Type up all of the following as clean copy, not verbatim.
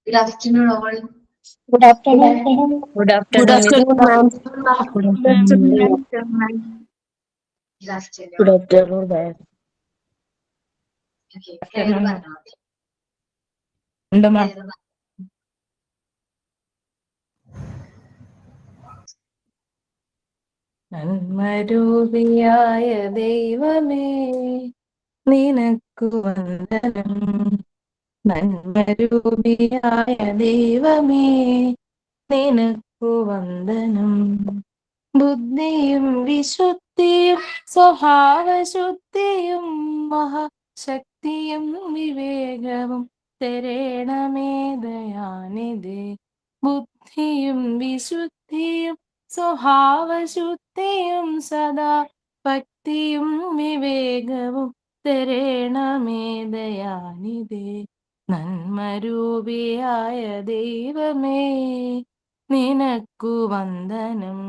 Good afternoon, all. Good afternoon. Good Good afternoon. afternoon, ma'am. Good Good afternoon. Good afternoon. Good afternoon, ma'am. Okay, Afternoon. Kayla പറഞ്ഞോ. ഉണ്ട് മാം. Kayla പറഞ്ഞോ. നന്മരൂപിയായ ദൈവമേ നിനക്കു വന്ദനം. നന്മരൂപിയായ ദൈവമേ നിനക്കു വന്ദനം. ബുദ്ധിയും വിശുദ്ധിയും സ്വഭാവശുദ്ധിയും മഹാശക്തിയും വിവേകവും തരേണമേ ദയാനിധേ. ബുദ്ധിയും വിശുദ്ധിയും സ്വഭാവശുദ്ധിയും സദാ ഭക്തിയും വിവേകവും തരേണമേ ദയാനിധേ. നന്മരൂപിയായ ദൈവമേ നിനക്കു വന്ദനം.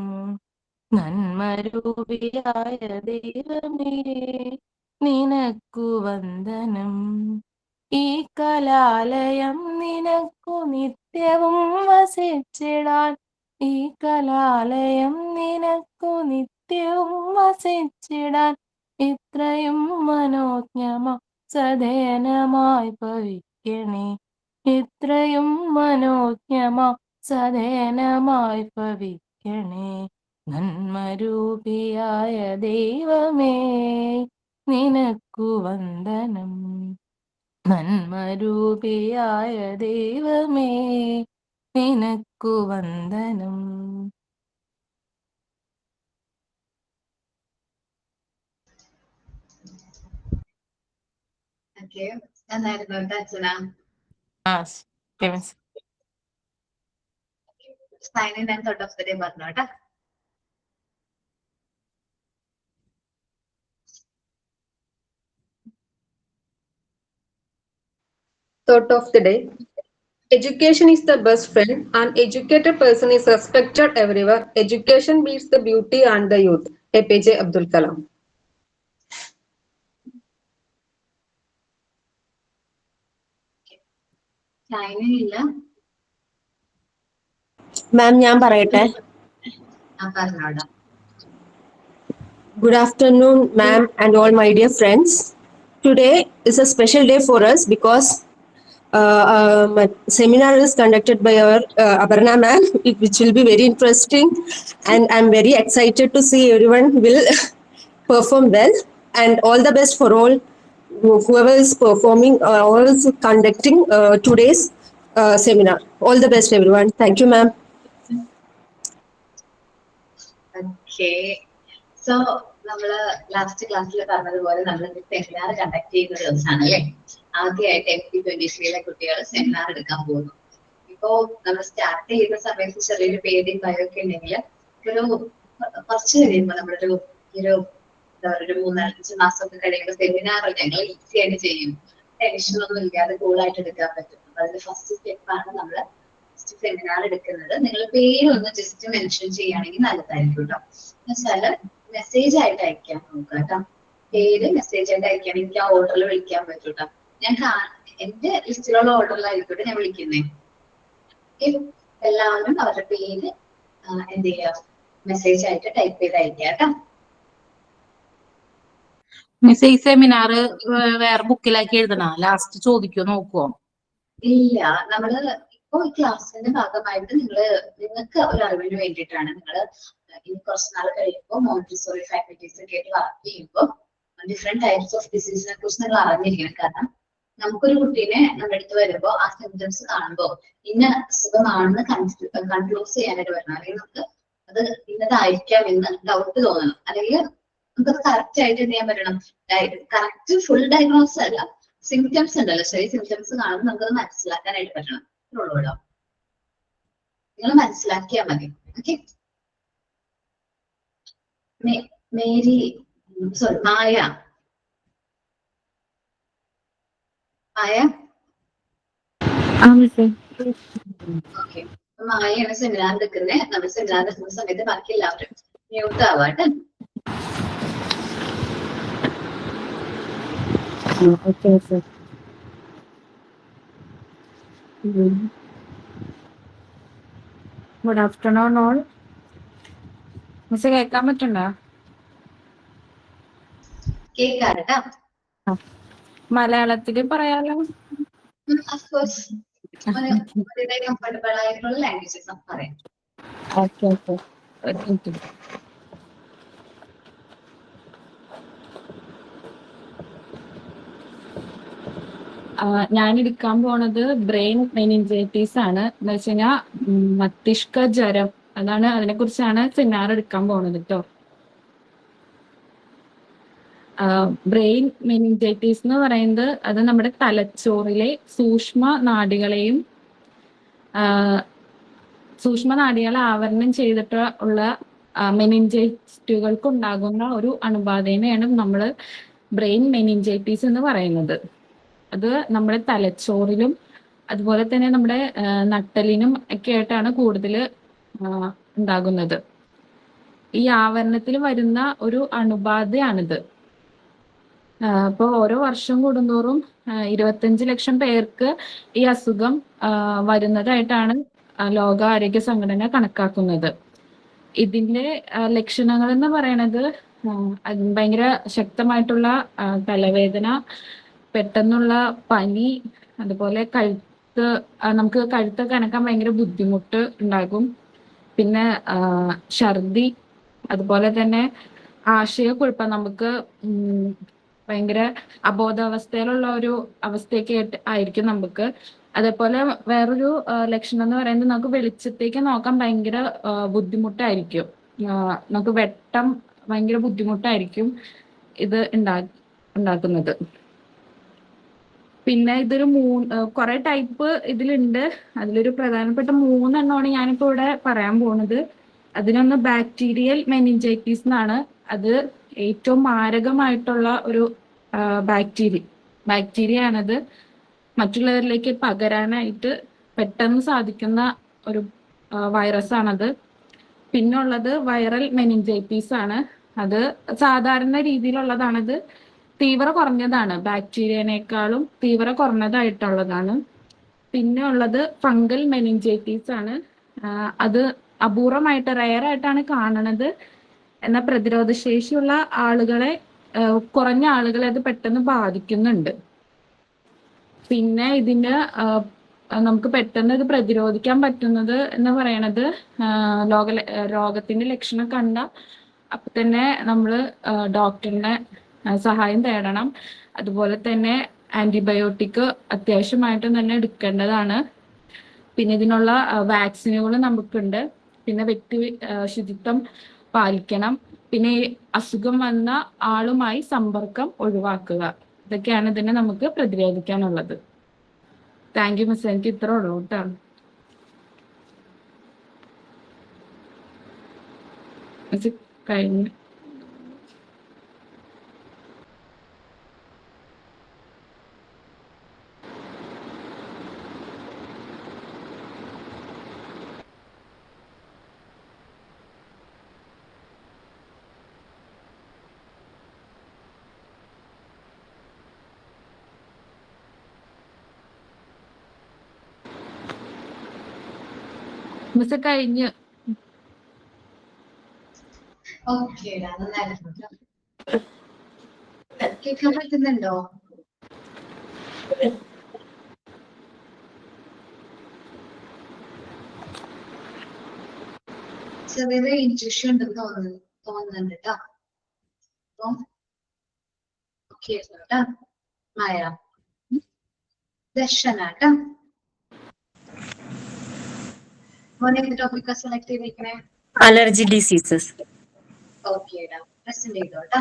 നന്മരൂപിയായ ദൈവമേ നിനക്കു വന്ദനം. ഈ കലാലയം നിനക്കു നിത്യവും വസിച്ചിടാൻ. ഈ കലാലയം നിനക്കു നിത്യവും വസിച്ചിടാൻ. ഇത്രയും മനോജ്ഞമ സദയനമായി ഭവിക്കണേ. ഇത്രയും മനോജ്ഞമ സദയനമായി ഭവിക്കണേ. നന്മരൂപിയായ ദൈവമേ നിനക്കു വന്ദനം. നന്മരൂപിയായ ദൈവമേ നിനക്കു വന്ദനം. Okay, എന്നായിരുന്നു കേട്ടോ അച്ഛനാ. Sign in and thought of the day പറഞ്ഞു കേട്ടോ. Thought of the day. Education is the best friend. An educated person is respected everywhere. Education beats the beauty and the youth. APJ Abdul Kalam. Sign in ഇല്ല. മാം ഞാൻ പറയട്ടെ. പറഞ്ഞോടാ. Good afternoon, ma'am, and all my dear friends. Today is a special day for us because my seminar is conducted by our Aparna ma'am, which will be very interesting, and I'm very excited to see everyone will perform well. And all the best for all whoever is performing or is conducting today's seminar. All the best, everyone. Thank you, ma'am. Okay. So നമ്മള് last ക്ലാസ്സിൽ പറഞ്ഞതുപോലെ നമ്മൾ seminar conduct ചെയ്യുന്ന ദിവസമാണ് അല്ലേ. ആദ്യമായിട്ട് FP23 കുട്ടികൾ seminar എടുക്കാൻ പോകുന്നു. ഇപ്പോ നമ്മൾ സ്റ്റാർട്ട് ചെയ്യുന്ന സമയത്ത് ചെറിയൊരു പേടിയും ഭയമൊക്കെ ഉണ്ടെങ്കിൽ ഒരു കുറച്ച് കഴിയുമ്പോൾ നമ്മളൊരു ഒരു 3-5 മാസമൊക്കെ കഴിയുമ്പോൾ സെമിനാർ ഞങ്ങൾ ഈസി ആയിട്ട് ചെയ്യും. ടെൻഷനൊന്നും ഇല്ലാതെ കൂളായിട്ട് എടുക്കാൻ പറ്റും. അതിന്റെ ഫസ്റ്റ് സ്റ്റെപ്പാണ് നമ്മൾ സെമിനാർ എടുക്കുന്നത്. നിങ്ങൾ പേരൊന്ന് ജസ്റ്റ് മെൻഷൻ ചെയ്യുകയാണെങ്കിൽ നല്ലതായിരിക്കും കേട്ടോ. എന്നുവെച്ചാല് മെസ്സേജ് ആയിട്ട് അയക്കാൻ നോക്കുക കേട്ടോ. പേര് മെസ്സേജ് ആയിട്ട് അയക്കുകയാണെങ്കിൽ എനിക്ക് ആ ഓർഡറിൽ വിളിക്കാൻ പറ്റും കേട്ടോ. ഞാൻ എന്റെ ലിസ്റ്റിലുള്ള ഓർഡറിലായിരിക്കട്ടെ ഞാൻ വിളിക്കുന്നേ. എല്ലാവരും അവരുടെ പേര് എന്ത് ചെയ്യുക, മെസ്സേജ് ആയിട്ട് ടൈപ്പ് ചെയ്ത് അയക്കുക കേട്ടോ. മിസ് ഈ സെമിനാർ വേറെ ബുക്കിലാക്കി എഴുതണ ലാസ്റ്റ് ചോദിക്കോ നോക്കുവോ? ഇല്ല, നമ്മള് ഇപ്പൊ ഈ ക്ലാസ്സിന്റെ ഭാഗമായിട്ട് നിങ്ങൾക്ക് ഒരു അറിവിന് വേണ്ടിയിട്ടാണ്. നിങ്ങൾ ഇനി കുറച്ച് നാൾ കഴിയുമ്പോൾ മോണ്ടിസോറി ഫാക്കൽറ്റീസ് ഒക്കെ ആയിട്ട് വർക്ക് ചെയ്യുമ്പോൾ ഡിഫറെന്റ് ടൈപ്സ് ഓഫ് ഡിസീസിനെ കുറിച്ച് നിങ്ങൾ അറിഞ്ഞിരിക്കണം. കാരണം നമുക്കൊരു കുട്ടീനെ നമ്മുടെ അടുത്ത് വരുമ്പോൾ ആ സിംറ്റംസ് കാണുമ്പോൾ ഇന്ന അസുഖമാണെന്ന് കൺക്ലൂസ് ചെയ്യാനായിട്ട് വരണം. അല്ലെങ്കിൽ നമുക്ക് അത് ഇന്നതായിരിക്കാം എന്ന് ഡൗട്ട് തോന്നണം. അല്ലെങ്കിൽ നമുക്കത് കറക്റ്റ് ആയിട്ട് എന്ത് ചെയ്യാൻ പറ്റണം, കറക്റ്റ് ഫുൾ ഡയഗ്നോസ് അല്ല, സിംറ്റംസ് ഉണ്ടല്ലോ, ചെറിയ സിംറ്റംസ് കാണുമ്പോൾ നമുക്കത് മനസ്സിലാക്കാനായിട്ട് പറ്റണം. ഉള്ളൂടോ, നിങ്ങൾ മനസ്സിലാക്കിയാൽ മതി. Okay. Mary sorry Maya okay. മായയാണ് സെമിനാർ എടുക്കുന്നത്. നമ്മൾ സെമിനാർ എടുക്കുന്ന സമയത്ത് ബാക്കി എല്ലാവരും മ്യൂട്ട് ആവാട്ടെ. Good afternoon all. മിസ് കേൾക്കാൻ പറ്റുണ്ടോ? കേൾക്കാറുണ്ടാ? മലയാളത്തില് പറയാലോ. അഫ്കോഴ്സ് കംഫർട്ടബിൾ ആയിട്ടുള്ള ലാംഗ്വേജസ് പറയാം. ഓക്കെ ഓക്കെ, ഒരു മിനിറ്റ്. ഞാൻ എടുക്കാൻ പോണത് ബ്രെയിൻ മെനിഞ്ചൈറ്റിസ് ആണ്. എന്ന് വെച്ച് കഴിഞ്ഞാൽ മസ്തിഷ്ക ജ്വരം, അതാണ്, അതിനെ കുറിച്ചാണ് സെമിനാർ എടുക്കാൻ പോണത് കേട്ടോ. ബ്രെയിൻ മെനിഞ്ചൈറ്റിസ് എന്ന് പറയുന്നത് അത് നമ്മുടെ തലച്ചോറിലെ സൂക്ഷ്മനാഡികളെ ആവരണം ചെയ്തിട്ട് ഉള്ള മെനിഞ്ചൈറ്റുകൾക്ക് ഉണ്ടാകുന്ന ഒരു അണുബാധേനെയാണ് നമ്മൾ ബ്രെയിൻ മെനിഞ്ചൈറ്റിസ് എന്ന് പറയുന്നത്. അത് നമ്മുടെ തലച്ചോറിലും അതുപോലെ തന്നെ നമ്മുടെ നട്ടലിനും ഒക്കെ ആയിട്ടാണ് കൂടുതൽ ഉണ്ടാകുന്നത്. ഈ ആവരണത്തിൽ വരുന്ന ഒരു അണുബാധയാണിത്. അപ്പോൾ ഓരോ വർഷം കൂടുന്തോറും 25 ലക്ഷം പേർക്ക് ഈ അസുഖം വരുന്നതായിട്ടാണ് ലോകാരോഗ്യ സംഘടന കണക്കാക്കുന്നത്. ഇതിന്റെ ലക്ഷണങ്ങൾ എന്ന് പറയുന്നത് ഭയങ്കര ശക്തമായിട്ടുള്ള തലവേദന, പെട്ടെന്നുള്ള പനി, അതുപോലെ നമുക്ക് കഴുത്തൊക്കെ അനക്കാൻ ഭയങ്കര ബുദ്ധിമുട്ട് ഉണ്ടാകും. പിന്നെ ഛർദി, അതുപോലെ തന്നെ ആശയക്കുഴപ്പം, നമുക്ക് ഭയങ്കര അബോധാവസ്ഥയിലുള്ള ഒരു അവസ്ഥയൊക്കെ ആയിരിക്കും നമുക്ക്. അതേപോലെ വേറൊരു ലക്ഷണം എന്ന് പറയുന്നത് നമുക്ക് വെളിച്ചത്തേക്ക് നോക്കാൻ ഭയങ്കര ബുദ്ധിമുട്ടായിരിക്കും. നമുക്ക് വെട്ടം ഭയങ്കര ബുദ്ധിമുട്ടായിരിക്കും ഇത് ഉണ്ടാക്കുന്നത്. പിന്നെ ഇതൊരു കുറെ ടൈപ്പ് ഇതിലുണ്ട്. അതിലൊരു പ്രധാനപ്പെട്ട 3 എണ്ണമാണ് ഞാനിപ്പോൾ ഇവിടെ പറയാൻ പോകുന്നത്. അതിനൊന്ന് ബാക്ടീരിയൽ മെനിഞ്ചൈറ്റിസ് എന്നാണ്. അത് ഏറ്റവും മാരകമായിട്ടുള്ള ഒരു ബാക്ടീരിയ ആണത്. മറ്റുള്ളവരിലേക്ക് പകരാനായിട്ട് പെട്ടെന്ന് സാധിക്കുന്ന ഒരു വൈറസ് ആണത്. പിന്നെ ഉള്ളത് വൈറൽ മെനിഞ്ചൈറ്റിസ് ആണ്. അത് സാധാരണ രീതിയിലുള്ളതാണത്. തീവ്ര കുറഞ്ഞതാണ്, ബാക്ടീരിയനേക്കാളും തീവ്ര കുറഞ്ഞതായിട്ടുള്ളതാണ്. പിന്നെ ഉള്ളത് ഫംഗൽ മെനിഞ്ചൈറ്റിസ് ആണ്. അത് അപൂർവമായിട്ട് റെയറായിട്ടാണ് കാണുന്നത്. എന്നാൽ പ്രതിരോധ ശേഷിയുള്ള കുറഞ്ഞ ആളുകളെ അത് പെട്ടെന്ന് ബാധിക്കുന്നുണ്ട്. പിന്നെ ഇതിന് നമുക്ക് പെട്ടെന്ന് ഇത് പ്രതിരോധിക്കാൻ പറ്റുന്നത് എന്ന് പറയണത് രോഗത്തിന്റെ ലക്ഷണം കണ്ട അപ്പൊ തന്നെ നമ്മൾ ഡോക്ടറിന്റെ സഹായം തേടണം. അതുപോലെ തന്നെ ആന്റിബയോട്ടിക് അത്യാവശ്യമായിട്ടും തന്നെ എടുക്കേണ്ടതാണ്. പിന്നെ ഇതിനുള്ള വാക്സിനുകൾ നമുക്കുണ്ട്. പിന്നെ വ്യക്തി ശുചിത്വം പാലിക്കണം. പിന്നെ ഈ അസുഖം വന്ന ആളുമായി സമ്പർക്കം ഒഴിവാക്കുക. ഇതൊക്കെയാണ് ഇതിനെ നമുക്ക് പ്രതിരോധിക്കാനുള്ളത്. Thank you miss. എനിക്ക് ഇത്ര ഉള്ളൂ കേട്ടോ. മിസ് കഴിഞ്ഞു. മിസ് കഴിഞ്ഞു. ഓക്കെ, കേൾക്കാൻ പറ്റുന്നുണ്ടോ? ചെറിയ ഇൻട്യൂഷൻ ഉണ്ടെന്ന് തോന്നുന്നുണ്ട് കേട്ടോ. കേട്ടോ മായ ദർശനാട്ടോ. മോനെ ടോപ്പിക് സെലക്ട് ചെയ്തിരിക്കണേ. Allergy diseases. ഓക്കേടാ, present ചെയ്തോട്ടോ.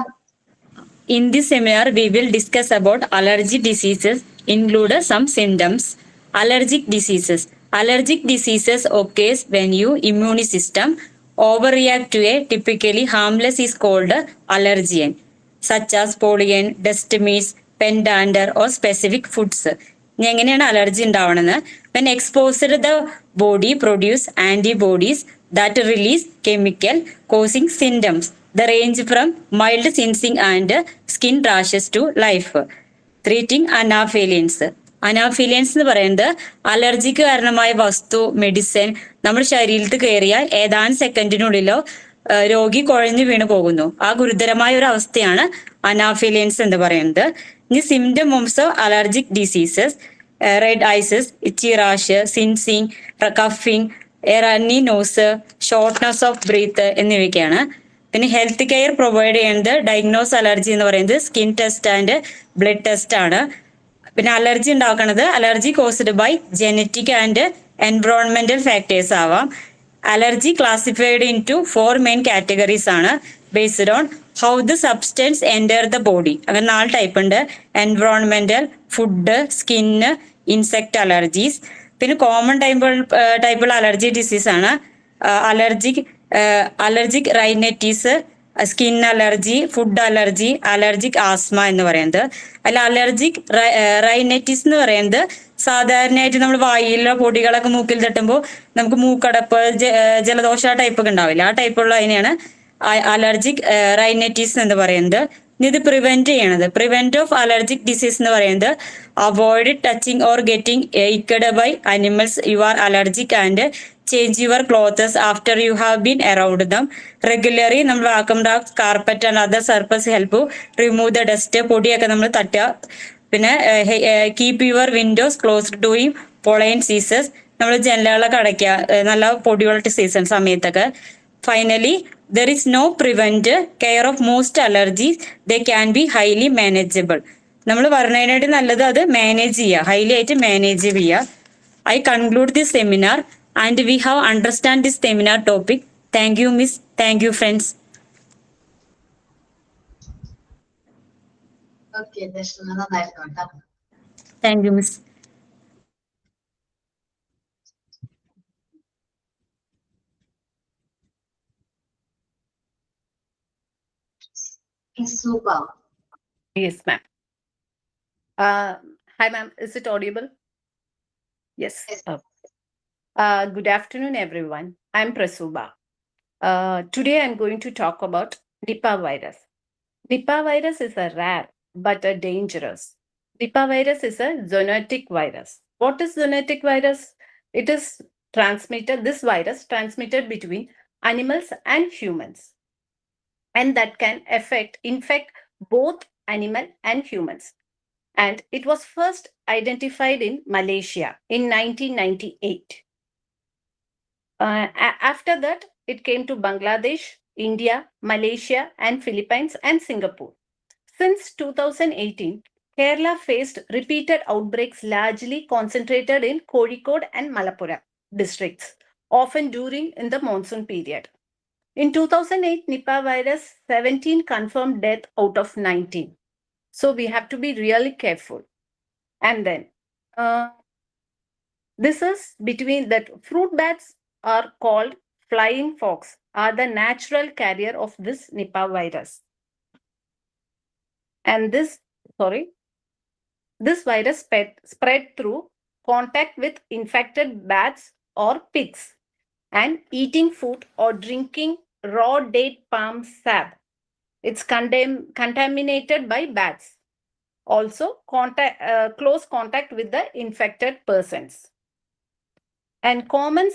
In this seminar, we will discuss about allergy diseases, include some symptoms. Allergic diseases. Allergic diseases occurs when your immune system overreact to a typically harmless is called allergen, such as pollen, dust mites, pendander or specific foods. എങ്ങനെയാണ് allergy ഉണ്ടാവണമെന്ന്? when exposed the body produce antibodies that release chemical causing symptoms. The range from mild sensing and skin rashes to life threatening anaphylaxis. അനാഫിലിയൻസ് എന്ന് പറയുന്നത് അലർജിക്ക് കാരണമായ വസ്തു, medicine നമ്മുടെ ശരീരത്തിൽ കയറിയാൽ ഏതാനും സെക്കൻഡിനുള്ളിലോ രോഗി കുഴഞ്ഞു വീണു പോകുന്നു. ആ ഗുരുതരമായ ഒരു അവസ്ഥയാണ് അനാഫിലിയൻസ് എന്ന് പറയുന്നത്. ഇനി symptoms of allergic diseases: red eyes, itchy rash, sneezing, കഫിങ്, runny nose, shortness of breath എന്നിവയൊക്കെയാണ്. പിന്നെ ഹെൽത്ത് കെയർ പ്രൊവൈഡ് ചെയ്യുന്നത് ഡയഗ്നോസ് അലർജി എന്ന് പറയുന്നത് skin test and blood test ആണ്. പിന്നെ അലർജി ഉണ്ടാക്കുന്നത് allergy caused by genetic and environmental factors ആവാം. Allergy classified into 4 main categories ആണ് based on how the substance enter the body. അങ്ങനെ 4 type ഉണ്ട്: environmental, food, skin, insect allergies. പിന്നെ common ടൈപ്പുള്ള allergy disease ആണ് allergic rhinitis, skin allergy, food allergy, allergic asthma എന്ന് പറയുന്നത്. അല്ല, allergic rhinitis എന്ന് പറയുന്നത് സാധാരണയായിട്ട് നമ്മൾ വായിലുള്ള പൊടികളൊക്കെ മൂക്കിൽ തട്ടുമ്പോൾ നമുക്ക് മൂക്കടപ്പ്, ജലദോഷ ടൈപ്പ് ഒക്കെ ഉണ്ടാവില്ല, ആ ടൈപ്പുള്ള അതിനെയാണ് അലർജിക് റൈനൈറ്റിസ് എന്ന് പറയുന്നത്. ഇത് പ്രിവെന്റ് ഓഫ് അലർജിക് ഡിസീസ് എന്ന് പറയുന്നത് avoid touching or getting licked by animals you are allergic and change your clothes after you have been around them regularly. നമ്മൾ vacuum dogs, carpet and other surface help remove the dust. പൊടിയൊക്കെ നമ്മൾ തട്ടുക. പിന്നെ keep your windows closed during pollen seasons. നമ്മൾ ജനലുകളൊക്കെ അടയ്ക്കുക നല്ല പൊടിയുള്ള സീസൺ സമയത്തൊക്കെ. Finally, there is no prevent care of most allergies. They can be highly manageable. നമ്മൾ പറഞ്ഞതിനായിട്ട് നല്ലത് അത് മാനേജ് ചെയ്യുക, ഹൈലി ആയിട്ട് മാനേജ് ചെയ്യുക. I conclude this seminar and we have understand this seminar topic. Thank you, Miss. Thank you, friends. Okay, Darshana നന്നായിരുന്നു കേട്ടോ. Thank you, Miss. Super. Yes, ma'am. Hi, ma'am. Is it audible? Yes. Yes. Good afternoon, everyone. I'm Prasuba. Today, I'm going to talk about Nipah virus. Nipah virus is a rare but a dangerous. Nipah virus is a zoonotic virus. What is zoonotic virus? It is this virus transmitted between animals and humans, and that can infect both animal and humans. And it was first identified in Malaysia in 1998. After that, it came to Bangladesh, India, Malaysia, and Philippines and Singapore. Since 2018, Kerala faced repeated outbreaks largely concentrated in Kozhikode and Malappuram districts, often during in the monsoon period. In 2008, Nipah virus, 17 confirmed death out of 19. So we have to be really careful. And then this is between that fruit bats are called flying fox, are the natural carrier of this Nipah virus. And this virus spread through contact with infected bats or pigs and eating food or drinking raw date palm sap. It's contaminated by bats. Also, close contact with the infected persons. And common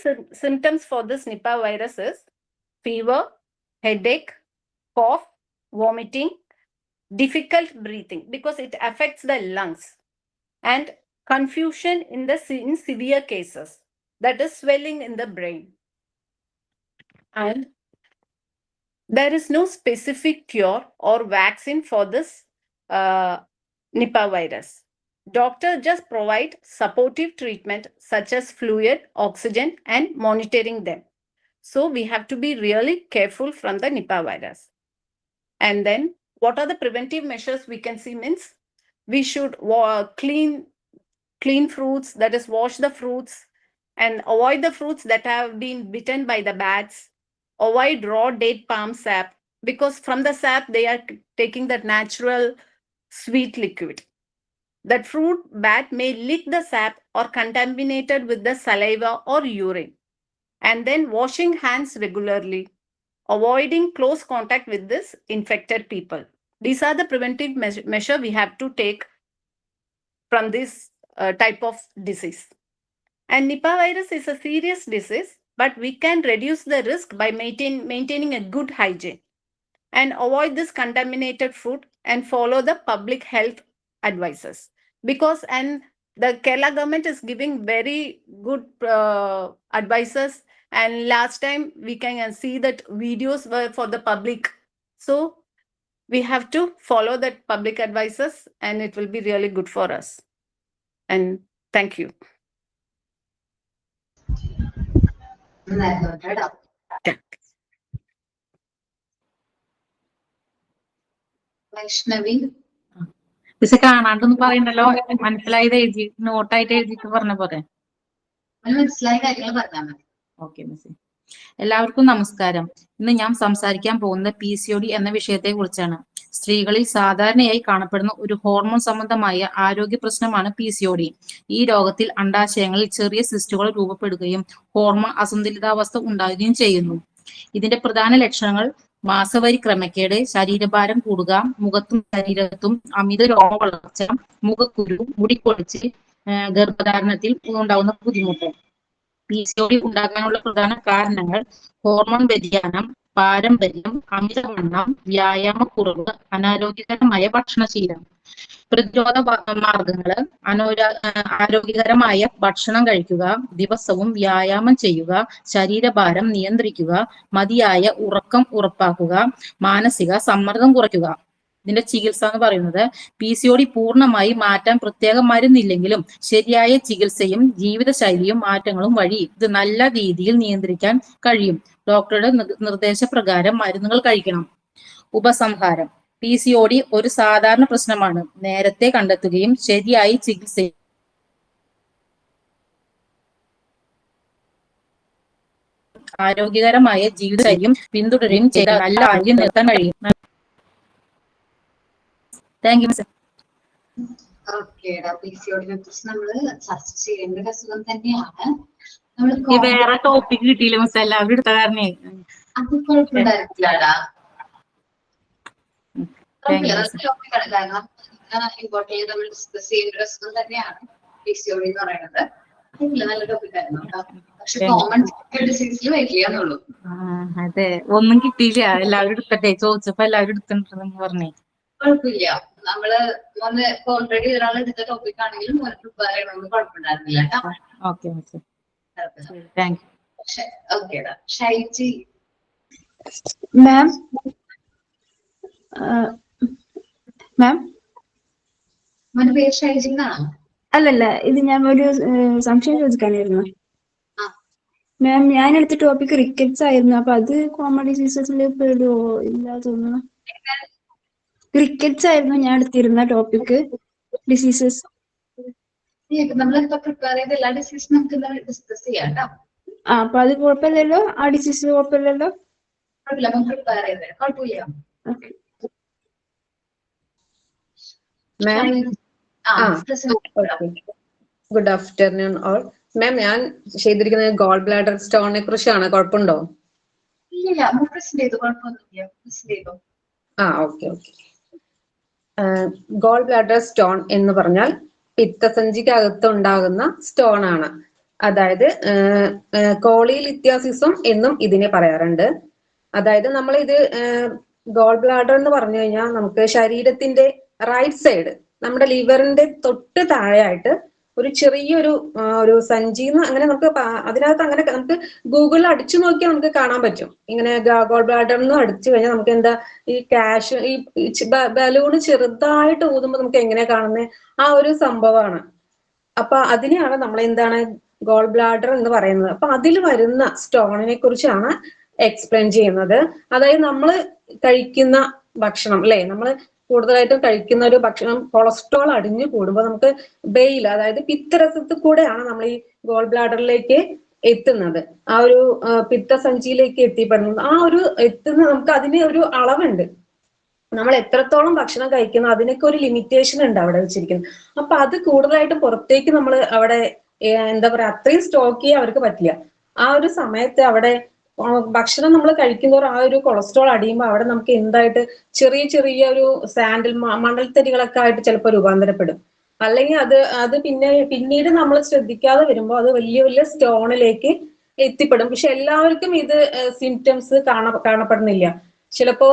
symptoms for this Nipah virus is fever, headache, cough, vomiting, difficult breathing because it affects the lungs, and confusion in severe cases, that is swelling in the brain. And there is no specific cure or vaccine for this Nipah virus. Doctors just provide supportive treatment such as fluid, oxygen, and monitoring them. So we have to be really careful from the Nipah virus. And then what are the preventive measures we can see means we should clean fruits, that is wash the fruits, and avoid the fruits that have been bitten by the bats. Avoid raw date palm sap because from the sap they are taking that natural sweet liquid. That fruit bat may lick the sap or contaminated with the saliva or urine. And then washing hands regularly. Avoiding close contact with this infected people. These are the preventive measure we have to take from this type of disease. And Nipah virus is a serious disease, but we can reduce the risk by maintaining a good hygiene and avoid this contaminated food and follow the public health advices. Because and the Kerala government is giving very good advices, and last time we can see that videos were for the public. So we have to follow that public advices, and it will be really good for us. And thank you. Vaishnavi miss കാണാണ്ടൊന്നും പറയണ്ടല്ലോ, മനസ്സിലായത് എഴുതി നോട്ടായിട്ട് എഴുതിയിട്ട് പറഞ്ഞ പോലെ. മനസ്സിലായ കാര്യങ്ങൾ പറഞ്ഞാൽ മതി. Okay miss. എല്ലാവർക്കും നമസ്കാരം. ഇന്ന് ഞാൻ സംസാരിക്കാൻ പോകുന്നത് PCOD എന്ന വിഷയത്തെ കുറിച്ചാണ്. സ്ത്രീകളിൽ സാധാരണയായി കാണപ്പെടുന്ന ഒരു ഹോർമോൺ സംബന്ധമായ ആരോഗ്യ പ്രശ്നമാണ് PCOD. ഈ രോഗത്തിൽ അണ്ഡാശയങ്ങളിൽ ചെറിയ സിസ്റ്റുകൾ രൂപപ്പെടുകയും ഹോർമോൺ അസന്തുലിതാവസ്ഥ ഉണ്ടാകുകയും ചെയ്യുന്നു. ഇതിന്റെ പ്രധാന ലക്ഷണങ്ങൾ മാസവരി ക്രമക്കേട്, ശരീരഭാരം കൂടുക, മുഖത്തും ശരീരത്തും അമിത രോമവളർച്ച, മുഖക്കുരു, മുടിക്കൊഴിച്ച്, ഗർഭധാരണത്തിൽ ഉണ്ടാകുന്ന ബുദ്ധിമുട്ട്. PCOD ഉണ്ടാകാനുള്ള പ്രധാന കാരണങ്ങൾ ഹോർമോൺ വ്യതിയാനം, പാരമ്പര്യം, അമിതവണ്ണം, വ്യായാമക്കുറവ്, അനാരോഗ്യകരമായ ഭക്ഷണശീലം. പ്രതിരോധ മാർഗങ്ങള് ആരോഗ്യകരമായ ഭക്ഷണം കഴിക്കുക, ദിവസവും വ്യായാമം ചെയ്യുക, ശരീരഭാരം നിയന്ത്രിക്കുക, മതിയായ ഉറക്കം ഉറപ്പാക്കുക, മാനസിക സമ്മർദ്ദം കുറയ്ക്കുക. ഇതിന്റെ ചികിത്സ എന്ന് പറയുന്നത് PCOD പൂർണ്ണമായി മാറ്റാൻ പ്രത്യേക മരുന്നില്ലെങ്കിലും ശരിയായ ചികിത്സയും ജീവിതശൈലിയും മാറ്റങ്ങളും വഴി ഇത് നല്ല രീതിയിൽ നിയന്ത്രിക്കാൻ കഴിയും. ഡോക്ടറുടെ നിർദ്ദേശപ്രകാരം മരുന്നുകൾ കഴിക്കണം. ഉപസംഹാരം: PCOD ഒരു സാധാരണ പ്രശ്നമാണ്. നേരത്തെ കണ്ടെത്തുകയും ശരിയായി ചികിത്സയും ആരോഗ്യകരമായ ജീവിതശൈലിയും പിന്തുടരുകയും ചെയ്താൽ നല്ല ആരോഗ്യം നിർത്താൻ കഴിയും. Thank you miss. ഓക്കേടാ, PCOD-നെ കുറിച്ച് നമ്മള് ചർച്ച ചെയ്യേണ്ട ഒരു അസുഖം തന്നെയാണ്. വേറെ ടോപ്പിക് കിട്ടിയില്ല മിസ്, എല്ലാവരും എടുത്ത കാരണേ. അത് കുഴപ്പമുണ്ടായിരിക്കില്ലടാ. കാരണം ഇമ്പോർട്ടൻ്റ് നമ്മൾ ഡിസ്കസ് ചെയ്യേണ്ട ഒരു അസുഖം തന്നെയാണ് PCOD എന്ന് പറയുന്നത്. നല്ല ടോപ്പിക് ആയിരുന്നു കേട്ടോ. പക്ഷെ കോമൺ ഡിസീസിൽ വരില്ലെന്നുള്ളൂ. അതെ, ഒന്നും കിട്ടിയില്ല. എല്ലാവരും എടുക്കട്ടെ ചോദിച്ചപ്പോ എല്ലാവരും എടുത്തിട്ടുണ്ടെന്ന് പറഞ്ഞേ. കുഴപ്പമില്ല, നമ്മള് ഓൾറെഡി ഒരാൾ എടുത്ത ടോപ്പിക് ആണെങ്കിലും പ്രിപ്പയർ ചെയ്യണമെന്ന് കുഴപ്പമുണ്ടായിരുന്നില്ല കേട്ടോ. Okay miss, thank you. ഓക്കേടാ. ഷൈജി മാം, മോന്റെ പേര് ഷൈജി എന്നാണോ? അല്ലല്ല, ഇത് ഞാൻ ഒരു സംശയം ചോദിക്കാനായിരുന്നു മാം. ഞാൻ എടുത്ത ടോപ്പിക് റിക്കറ്റ്സ് ആയിരുന്നു. അപ്പൊ അത് കോമൺ ഡിസീസസിൽ പെടുവോ? ഇല്ല തോന്നുന്നു. റിക്കറ്റ്സ് ആയിരുന്നു ഞാൻ എടുത്തിരുന്ന ടോപ്പിക്, ഡിസീസസ്. നമ്മളിപ്പോ പ്രിപ്പയർ ചെയ്ത എല്ലാ ഡിസീസും നമുക്ക് ഡിസ്കസ് ചെയ്യാം കേട്ടോ. അപ്പൊ അത് കുഴപ്പമില്ലല്ലോ? ആ ഡിസീസ് കുഴപ്പമില്ലല്ലോ? പ്രിപ്പയർ ചെയ്തേ, കുഴപ്പമില്ല. Good afternoon all. മാം, ഞാൻ ചെയ്തിരിക്കുന്നത് ഗോൾ ബ്ലാഡർ സ്റ്റോണിനെ കുറിച്ചാണ്. കുഴപ്പമുണ്ടോ? ഓക്കെ. ഗോൾ ബ്ലാഡർ സ്റ്റോൺ എന്ന് പറഞ്ഞാൽ പിത്തസഞ്ചിക്കകത്ത് ഉണ്ടാകുന്ന സ്റ്റോൺ ആണ്. അതായത് കോളിലിത്യാസിസം എന്നും ഇതിനെ പറയാറുണ്ട്. അതായത് നമ്മൾ ഇത് ഗോൾ ബ്ലാഡർ എന്ന് പറഞ്ഞു കഴിഞ്ഞാൽ നമുക്ക് ശരീരത്തിന്റെ റൈറ്റ് സൈഡ്, നമ്മുടെ ലിവറിന്റെ തൊട്ട് താഴെയായിട്ട് ഒരു ചെറിയൊരു ഒരു സഞ്ചിന്ന് അങ്ങനെ നമുക്ക് അതിനകത്ത് അങ്ങനെ നമുക്ക് ഗൂഗിളിൽ അടിച്ചു നോക്കിയാൽ നമുക്ക് കാണാൻ പറ്റും. ഇങ്ങനെ ഗോൾ ബ്ലാഡർ എന്ന് അടിച്ചു കഴിഞ്ഞാൽ നമുക്ക് എന്താ ഈ കാഷ് ഈ ബലൂണ് ചെറുതായിട്ട് ഊതുമ്പോൾ നമുക്ക് എങ്ങനെ കാണുന്നത് ആ ഒരു സംഭവമാണ്. അപ്പൊ അതിനെയാണ് നമ്മൾ എന്താണ് ഗോൾ ബ്ലാഡർ എന്ന് പറയുന്നത്. അപ്പൊ അതിൽ വരുന്ന സ്റ്റോണിനെ കുറിച്ചാണ് എക്സ്പ്ലെയിൻ ചെയ്യുന്നത്. അതായത് നമ്മൾ കഴിക്കുന്ന ഭക്ഷണം അല്ലെ, നമ്മൾ കൂടുതലായിട്ടും കഴിക്കുന്ന ഒരു ഭക്ഷണം കൊളസ്ട്രോൾ അടിഞ്ഞു കൂടുമ്പോൾ നമുക്ക് ബെയിൽ, അതായത് പിത്തരസത്തിൽ കൂടെയാണ് നമ്മൾ ഈ ഗോൾ ബ്ലാഡറിലേക്ക് എത്തുന്നത്. ആ ഒരു പിത്തസഞ്ചിയിലേക്ക് എത്തിപ്പെടുന്നത്. ആ ഒരു എത്തുന്ന നമുക്ക് അതിന് ഒരു അളവുണ്ട്. നമ്മൾ എത്രത്തോളം ഭക്ഷണം കഴിക്കുന്നു അതിനൊക്കെ ഒരു ലിമിറ്റേഷൻ ഉണ്ട് അവിടെ വെച്ചിരിക്കുന്നത്. അപ്പൊ അത് കൂടുതലായിട്ട് പുറത്തേക്ക് നമ്മൾ അവിടെ എന്താ പറയാ അത്രയും സ്റ്റോക്ക് ചെയ്യാൻ അവർക്ക് പറ്റില്ല. ആ ഒരു സമയത്ത് അവിടെ ഭക്ഷണം നമ്മൾ കഴിക്കുന്നവർ ആ ഒരു കൊളസ്ട്രോൾ അടിയുമ്പോൾ അവിടെ നമുക്ക് എന്തായിട്ട് ചെറിയ ചെറിയ ഒരു സാൻഡിൽ മണൽത്തരികളൊക്കെ ആയിട്ട് ചിലപ്പോൾ രൂപാന്തരപ്പെടും. അല്ലെങ്കിൽ അത് പിന്നീട് നമ്മൾ ശ്രദ്ധിക്കാതെ വരുമ്പോൾ അത് വലിയ വലിയ സ്റ്റോണിലേക്ക് എത്തിപ്പെടും. പക്ഷെ എല്ലാവർക്കും ഇത് സിംറ്റംസ് കാണപ്പെടുന്നില്ല. ചിലപ്പോ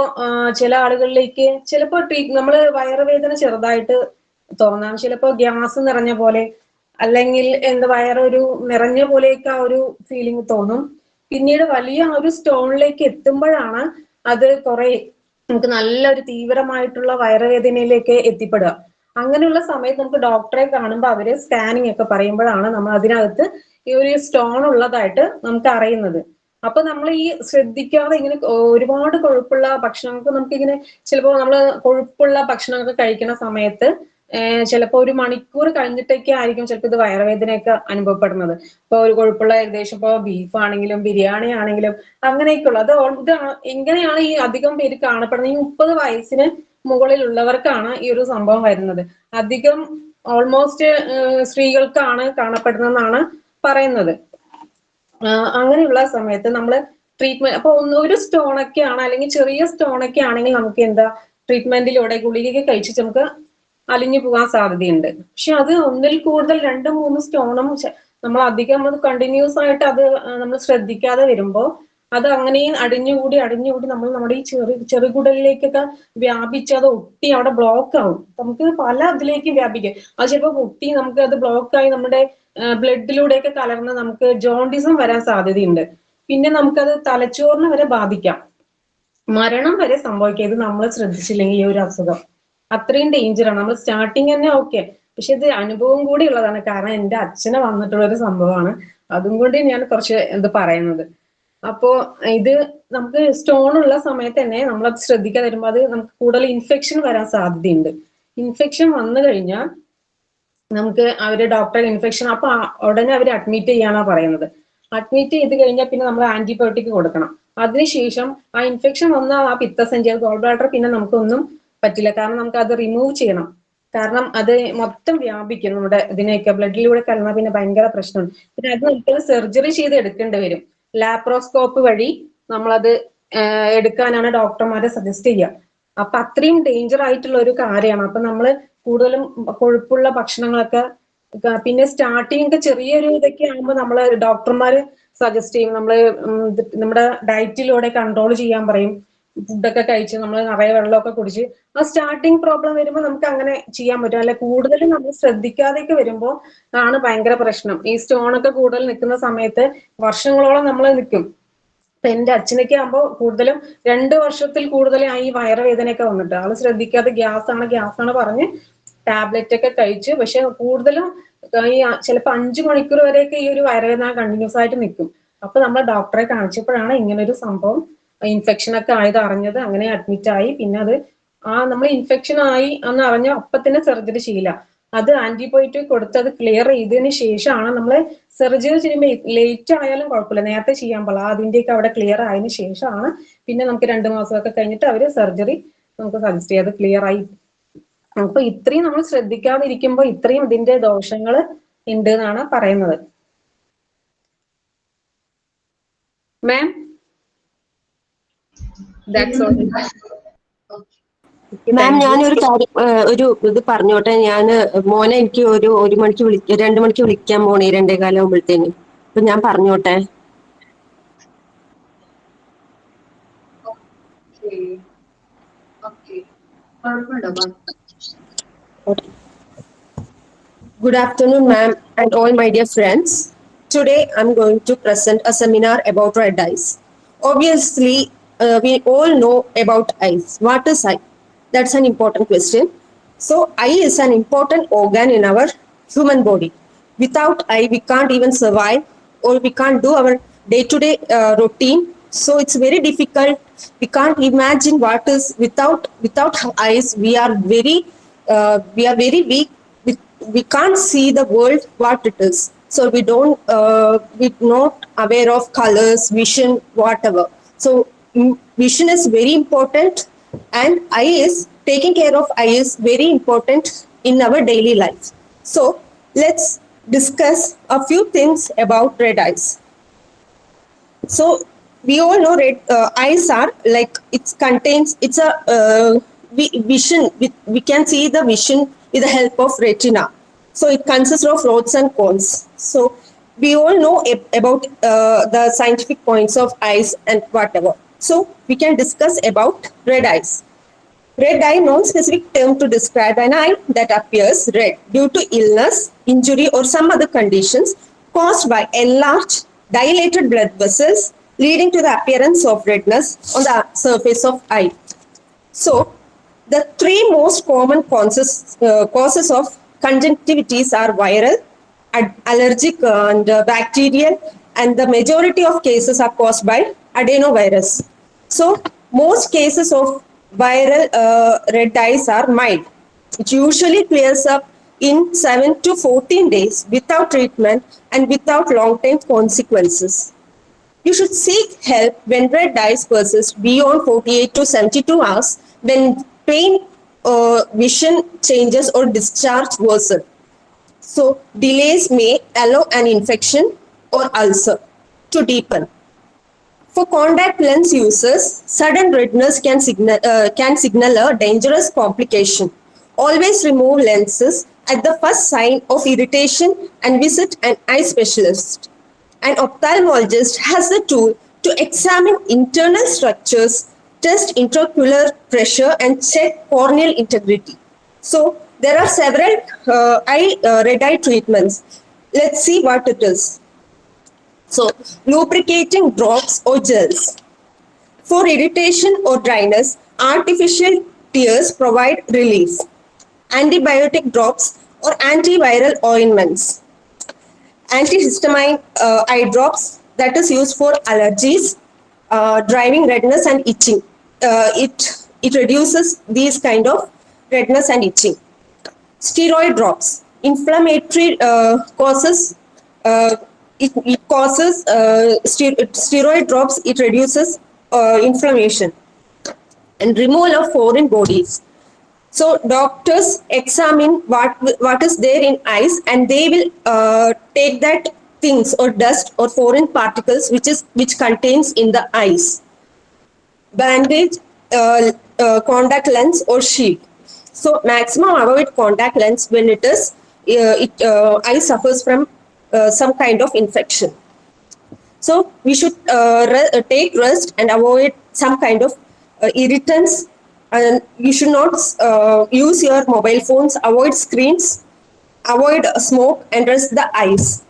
ചില ആളുകളിലേക്ക് ചിലപ്പോ നമ്മള് വയറുവേദന ചെറുതായിട്ട് തോന്നാം, ചിലപ്പോ ഗ്യാസ് നിറഞ്ഞ പോലെ അല്ലെങ്കിൽ വയറൊരു നിറഞ്ഞ പോലെയൊക്കെ ആ ഒരു ഫീലിംഗ് തോന്നും. പിന്നീട് വലിയ ഒരു സ്റ്റോണിലേക്ക് എത്തുമ്പോഴാണ് അത് കുറെ നമുക്ക് നല്ലൊരു തീവ്രമായിട്ടുള്ള വയറുവേദനയിലേക്ക് എത്തിപ്പെടുക. അങ്ങനെയുള്ള സമയത്ത് നമുക്ക് ഡോക്ടറെ കാണുമ്പോൾ അവര് സ്കാനിങ് ഒക്കെ പറയുമ്പോഴാണ് നമ്മൾ അതിനകത്ത് ഈ ഒരു സ്റ്റോൺ ഉള്ളതായിട്ട് നമുക്ക് അറിയുന്നത്. അപ്പൊ നമ്മൾ ഈ ശ്രദ്ധിക്കാതെ ഇങ്ങനെ ഒരുപാട് കൊഴുപ്പുള്ള ഭക്ഷണങ്ങൾക്ക് നമുക്കിങ്ങനെ ചിലപ്പോൾ നമ്മൾ കൊഴുപ്പുള്ള ഭക്ഷണമൊക്കെ കഴിക്കുന്ന സമയത്ത് ചിലപ്പോൾ ഒരു മണിക്കൂർ കഴിഞ്ഞിട്ടൊക്കെ ആയിരിക്കും ചിലപ്പോൾ ഇത് വയറുവേദനയൊക്കെ അനുഭവപ്പെടുന്നത്. ഇപ്പൊ ഒരു കൊഴുപ്പുള്ള ഏകദേശം ഇപ്പൊ ബീഫ് ആണെങ്കിലും ബിരിയാണി ആണെങ്കിലും അങ്ങനെയൊക്കെയുള്ള ഇത് ഇങ്ങനെയാണ് ഈ അധികം പേര് കാണപ്പെടുന്നത്. ഈ 30 വയസ്സിന് മുകളിലുള്ളവർക്കാണ് ഈ ഒരു സംഭവം വരുന്നത്. അധികം ഓൾമോസ്റ്റ് സ്ത്രീകൾക്കാണ് കാണപ്പെടുന്നതെന്നാണ് പറയുന്നത്. അങ്ങനെയുള്ള സമയത്ത് നമ്മൾ ട്രീറ്റ്മെന്റ് അപ്പൊ ഒരു സ്റ്റോണൊക്കെ ആണ് അല്ലെങ്കിൽ ചെറിയ സ്റ്റോണൊക്കെ ആണെങ്കിൽ നമുക്ക് ട്രീറ്റ്മെന്റിലൂടെ ഗുളികയൊക്കെ കഴിച്ചിട്ട് നമുക്ക് അലിഞ്ഞു പോകാൻ സാധ്യതയുണ്ട്. പക്ഷെ അത് ഒന്നിൽ കൂടുതൽ 2-3 സ്റ്റോണും നമ്മൾ അധികം കണ്ടിന്യൂസ് ആയിട്ട് അത് നമ്മൾ ശ്രദ്ധിക്കാതെ വരുമ്പോൾ അത് അങ്ങനെയും അടിഞ്ഞുകൂടി നമ്മൾ നമ്മുടെ ഈ ചെറുകുടലിലേക്കൊക്കെ വ്യാപിച്ച് അത് ഒട്ടി അവിടെ ബ്ലോക്ക് ആവും. നമുക്ക് പല ഇതിലേക്കും വ്യാപിക്കും. അത് ചിലപ്പോൾ ഒട്ടി നമുക്ക് അത് ബ്ലോക്കായി നമ്മുടെ ബ്ലഡിലൂടെയൊക്കെ കലർന്ന് നമുക്ക് ജോണ്ടിസും വരാൻ സാധ്യതയുണ്ട്. പിന്നെ നമുക്കത് തലച്ചോറിന് വരെ ബാധിക്കാം, മരണം വരെ സംഭവിക്കാം ഇത് നമ്മൾ ശ്രദ്ധിച്ചില്ലെങ്കിൽ. ഈ ഒരു അസുഖം അത്രയും ഡേഞ്ചറാണ്. നമ്മൾ സ്റ്റാർട്ടിങ് തന്നെ ഓക്കെ, പക്ഷെ ഇത് അനുഭവം കൂടി ഉള്ളതാണ്. കാരണം എന്റെ അച്ഛന് വന്നിട്ടുള്ള ഒരു സംഭവമാണ്, അതും കൊണ്ട് ഞാൻ കുറച്ച് പറയുന്നത്. അപ്പോ ഇത് നമുക്ക് സ്റ്റോൺ ഉള്ള സമയത്ത് തന്നെ നമ്മളത് ശ്രദ്ധിക്കാതെ വരുമ്പോൾ അത് നമുക്ക് കൂടുതൽ ഇൻഫെക്ഷൻ വരാൻ സാധ്യതയുണ്ട്. ഇൻഫെക്ഷൻ വന്നു കഴിഞ്ഞാൽ നമുക്ക് അവര് ഡോക്ടർ ഇൻഫെക്ഷൻ അപ്പൊ ഉടനെ അവർ അഡ്മിറ്റ് ചെയ്യാനാ പറയുന്നത്. അഡ്മിറ്റ് ചെയ്ത് കഴിഞ്ഞാൽ പിന്നെ നമ്മൾ ആന്റിബയോട്ടിക് കൊടുക്കണം. അതിനുശേഷം ആ ഇൻഫെക്ഷൻ വന്ന ആ പിത്തസഞ്ചി ഗോൾ ബ്ലാഡർ പിന്നെ നമുക്കൊന്നും പറ്റില്ല. കാരണം നമുക്ക് അത് റിമൂവ് ചെയ്യണം. കാരണം അത് മൊത്തം വ്യാപിക്കും നമ്മുടെ ഇതിനെയൊക്കെ ബ്ലഡിലൂടെ കലർന്നാൽ പിന്നെ ഭയങ്കര പ്രശ്നമാണ്. പിന്നെ അത് നമുക്ക് സർജറി ചെയ്ത് എടുക്കേണ്ടി വരും. ലാപ്രോസ്കോപ്പ് വഴി നമ്മളത് എടുക്കാനാണ് ഡോക്ടർമാരെ സജസ്റ്റ് ചെയ്യുക. അപ്പൊ അത്രയും ഡേഞ്ചർ ആയിട്ടുള്ള ഒരു കാര്യമാണ്. അപ്പൊ നമ്മള് കൂടുതലും കൊഴുപ്പുള്ള ഭക്ഷണങ്ങളൊക്കെ പിന്നെ സ്റ്റാർട്ടിങ് ഒക്കെ ചെറിയൊരു ഇതൊക്കെ ആകുമ്പോൾ നമ്മള് ഡോക്ടർമാര് സജസ്റ്റ് ചെയ്യും, നമ്മള് നമ്മുടെ ഡയറ്റിലൂടെ കൺട്രോൾ ചെയ്യാൻ പറയും. ഫുഡൊക്കെ കഴിച്ച് നമ്മൾ നിറയെ വെള്ളമൊക്കെ കുടിച്ച് ആ സ്റ്റാർട്ടിങ് പ്രോബ്ലം വരുമ്പോൾ നമുക്ക് അങ്ങനെ ചെയ്യാൻ പറ്റും. അല്ലെ കൂടുതലും നമ്മൾ ശ്രദ്ധിക്കാതെയൊക്കെ വരുമ്പോൾ ആണ് ഭയങ്കര പ്രശ്നം. ഈ സ്റ്റോണൊക്കെ കൂടുതൽ നിൽക്കുന്ന സമയത്ത് വർഷങ്ങളോളം നമ്മൾ നിൽക്കും. ഇപ്പൊ എന്റെ അച്ഛനൊക്കെ ആകുമ്പോൾ കൂടുതലും 2 വർഷത്തിൽ കൂടുതലായി ഈ വയറുവേദനയൊക്കെ വന്നിട്ട് ആള് ശ്രദ്ധിക്കാതെ ഗ്യാസ് ആണ് പറഞ്ഞ് ടാബ്ലറ്റ് ഒക്കെ കഴിച്ചു. പക്ഷെ കൂടുതലും ഈ ചിലപ്പോൾ 5 മണിക്കൂർ വരെയൊക്കെ ഈ ഒരു വയറുവേദന കണ്ടിന്യൂസ് ആയിട്ട് നിൽക്കും. അപ്പൊ നമ്മൾ ഡോക്ടറെ കാണിച്ചപ്പോഴാണ് ഇങ്ങനൊരു സംഭവം ഇൻഫെക്ഷൻ ഒക്കെ ആയത് അറിഞ്ഞത്. അങ്ങനെ അഡ്മിറ്റ് ആയി. പിന്നെ അത് നമ്മൾ ഇൻഫെക്ഷൻ ആയി എന്ന് അറിഞ്ഞ അപ്പൊ തന്നെ സർജറി ചെയ്യില്ല. അത് ആന്റിബയോട്ടിക് കൊടുത്ത് അത് ക്ലിയർ ചെയ്തതിന് ശേഷമാണ് നമ്മൾ സർജറി ചെയ്യുമ്പോൾ ലേറ്റ് ആയാലും കുഴപ്പമില്ല, നേരത്തെ ചെയ്യാൻ പാടില്ല. അതിന്റെയൊക്കെ അവിടെ ക്ലിയർ ആയതിനു ശേഷമാണ് പിന്നെ നമുക്ക് 2 മാസമൊക്കെ കഴിഞ്ഞിട്ട് അവര് സർജറി നമുക്ക് സജസ്റ്റ് ചെയ്ത് ക്ലിയർ ആയി. അപ്പൊ ഇത്രയും നമ്മൾ ശ്രദ്ധിക്കാതിരിക്കുമ്പോൾ ഇത്രയും ഇതിന്റെ ദോഷങ്ങൾ ഉണ്ട് എന്നാണ് പറയുന്നത്. മാം മാം ഞാനൊരു കാര്യം ഇത് പറഞ്ഞോട്ടെ. ഞാൻ മോനെ എനിക്ക് ഒരു 1 മണിക്ക് 2 മണിക്ക് വിളിക്കാൻ പോണേ, 2:15 ആകുമ്പോഴത്തേന്. അപ്പൊ ഞാൻ പറഞ്ഞോട്ടെ. Good afternoon, ma'am, and all my dear friends. Today, I'm going to present a seminar about red eyes. Obviously, we all know about eyes. What is eye? That's an important question. So, eye is an important organ in our human body. Without eye, we can't even survive, or we can't do our day-to-day routine. So, it's very difficult. We can't imagine what is without eyes. We are very weak. We can't see the world what it is. So we're not aware of colors, vision, whatever. So vision is very important, and taking care of eye is very important in our daily life. So let's discuss a few things about red eyes. So we all know red eyes are like it's a vision. We can see the vision with the help of retina. So it consists of rods and cones. So we all know about the scientific points of eyes and whatever. So we can discuss about red eyes. Red eye, non-specific term to describe an eye that appears red due to illness, injury, or some other conditions caused by enlarged, dilated blood vessels, leading to the appearance of redness on the surface of eye. So, the three most common causes of conjunctivitis are viral, allergic, and bacterial, and the majority of cases are caused by adenovirus. So, most cases of viral red eyes are mild. It usually clears up in 7 to 14 days without treatment and without long-term consequences. You should seek help when red eyes persist beyond 48 to 72 hours, when pain, vision changes, or discharge worsen. So, delays may allow an infection or ulcer to deepen. For contact lens users, sudden redness can signal a dangerous complication. Always remove lenses at the first sign of irritation and visit an eye specialist. An ophthalmologist has the tool to examine internal structures, test intraocular pressure, and check corneal integrity. So there are several red eye treatments. Let's see what it is. So, lubricating drops or gels. For irritation or dryness, artificial tears provide relief. Antibiotic drops or antiviral ointments. Antihistamine eye drops, that is used for allergies, driving redness and itching. It reduces these kind of redness and itching. Steroid drops. Inflammatory causes. It causes steroid drops. It reduces inflammation and removal of foreign bodies. So doctors examine what is there in eyes, and they will take that things or dust or foreign particles which contains in the eyes. Bandage, contact lens or shield. So maximum avoid contact lens when it is eye suffers from some kind of infection. So we should take rest and avoid some kind of irritants, and you should not use your mobile phones, avoid screens, avoid smoke, and rest the eyes.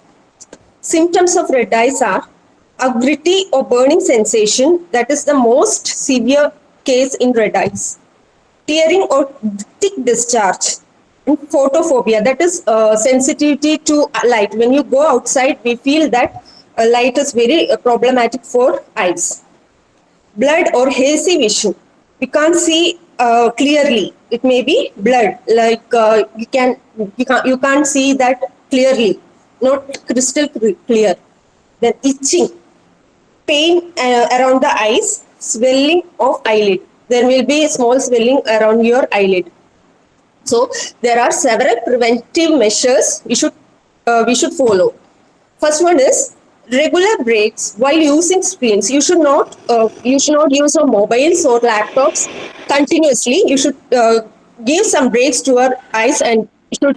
Symptoms of red eyes are a gritty or burning sensation, that is the most severe case in red eyes. Tearing or thick discharge. And photophobia, that is sensitivity to light. When you go outside, we feel that light is very problematic for eyes. Blood or hazy vision. We can't see clearly. It may be blood, like you can't see that clearly, not crystal clear. Then itching, pain around the eyes, swelling of eyelid. There will be a small swelling around your eyelid. So there are several preventive measures we should follow. First one is regular breaks while using screens. You should not use your mobiles or laptops continuously. You should give some breaks to your eyes, and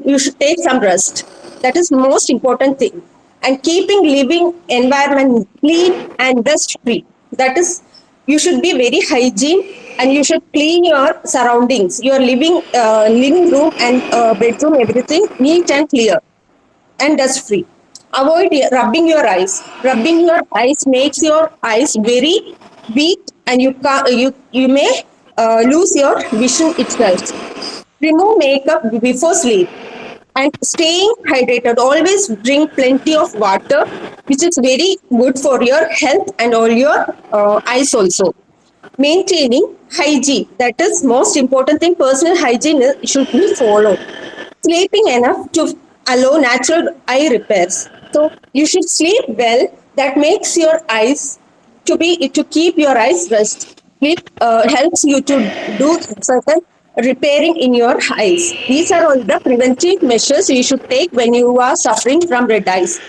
you should take some rest. That is most important thing. And keeping living environment clean and dust free. That is, you should be very hygiene, and you should clean your surroundings, your living room and bedroom, everything neat and clear and dust free. Avoid rubbing your eyes. Rubbing your eyes makes your eyes very weak, and you may lose your vision itself. Remove makeup before sleep. And staying hydrated. Always drink plenty of water, which is very good for your health and all your eyes also. Maintaining hygiene, that is most important thing. Personal hygiene should be followed. Sleeping enough to allow natural eye repairs. So you should sleep well. That makes your eyes to keep your eyes rest. Sleep helps you to do certain repairing in your eyes. These are all the preventive measures you should take when you are suffering from red eyes.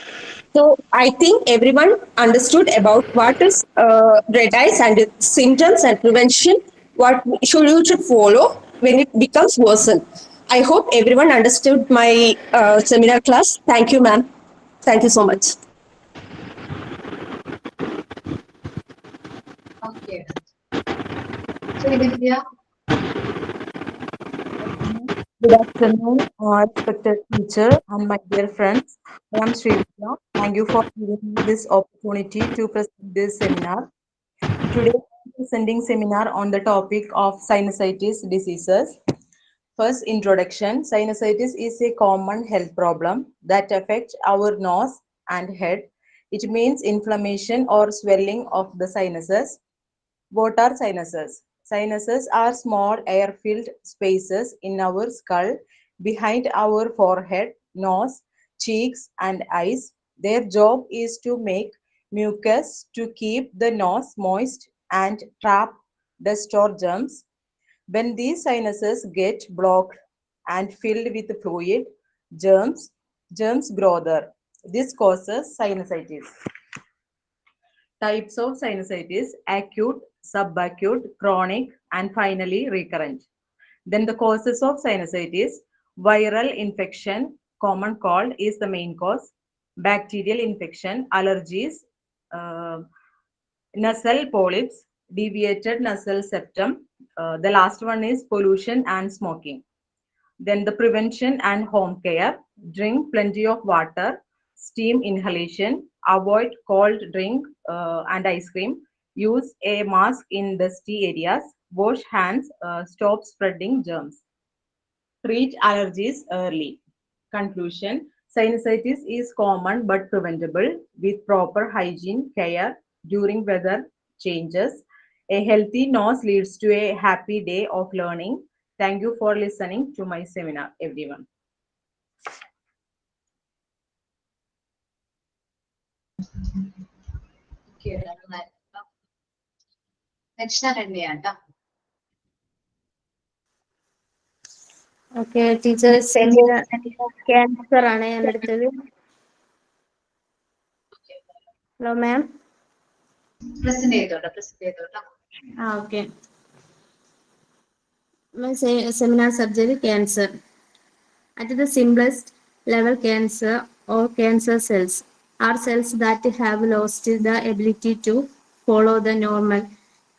So I think everyone understood about what is red eyes and its symptoms and prevention, what you should follow when it becomes worsen. I hope everyone understood my seminar class. Thank you, ma'am. Thank you so much. Okay. Srividya. Good afternoon, respected teacher and my dear friends. I am Srividya. Thank you for giving me this opportunity to present this seminar. Today, I am presenting seminar on the topic of sinusitis diseases. First, introduction. Sinusitis is a common health problem that affects our nose and head. It means inflammation or swelling of the sinuses. What are sinuses? Sinuses are small air-filled spaces in our skull, behind our forehead, nose, cheeks, and eyes. Their job is to make mucus to keep the nose moist and trap dust or germs. When these sinuses get blocked and filled with fluid, germs grow there. This causes sinusitis. Types of sinusitis: acute, subacute, chronic, and finally recurrent. Then the causes of sinusitis: viral infection, common cold is the main cause, bacterial infection, allergies, uh, nasal polyps, deviated nasal septum. The last one is pollution and smoking. Then the prevention and home care: drink plenty of water, steam inhalation, avoid cold drink and ice cream, use a mask in dusty areas, wash hands, stop spreading germs. Treat allergies early. Conclusion: sinusitis is common but preventable with proper hygiene care during weather changes. A healthy nose leads to a happy day of learning. Thank you for listening to my seminar, everyone. Okay. Next തന്നെയാട്ടോ. Okay teacher, seminar cancer ആണ് ഞാൻ എടുത്തത്. Hello ma'am. Present ചെയ്തോട്ടോ. Okay. Seminar subject cancer. At the simplest level, cancer or cancer cells are cells that have lost the ability to follow the normal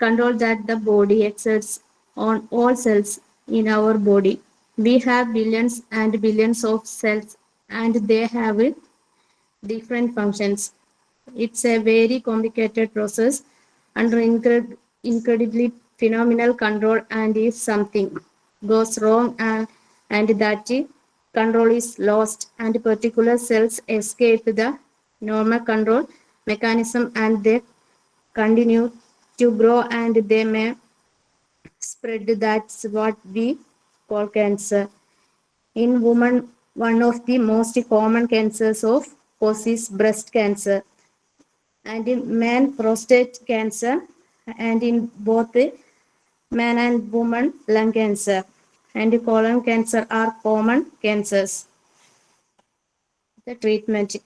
control that the body exerts on all cells in our body. We have billions and billions of cells and they have different functions. It's a very complicated process under incredibly phenomenal control, and if something goes wrong and that control is lost and particular cells escape the normal control mechanism and they continue to grow and they may spread, that's what we call cancer. In women, one of the most common cancers of course is breast cancer, and in man prostate cancer, and in both man and woman lung cancer and colon cancer are common cancers. The treatment.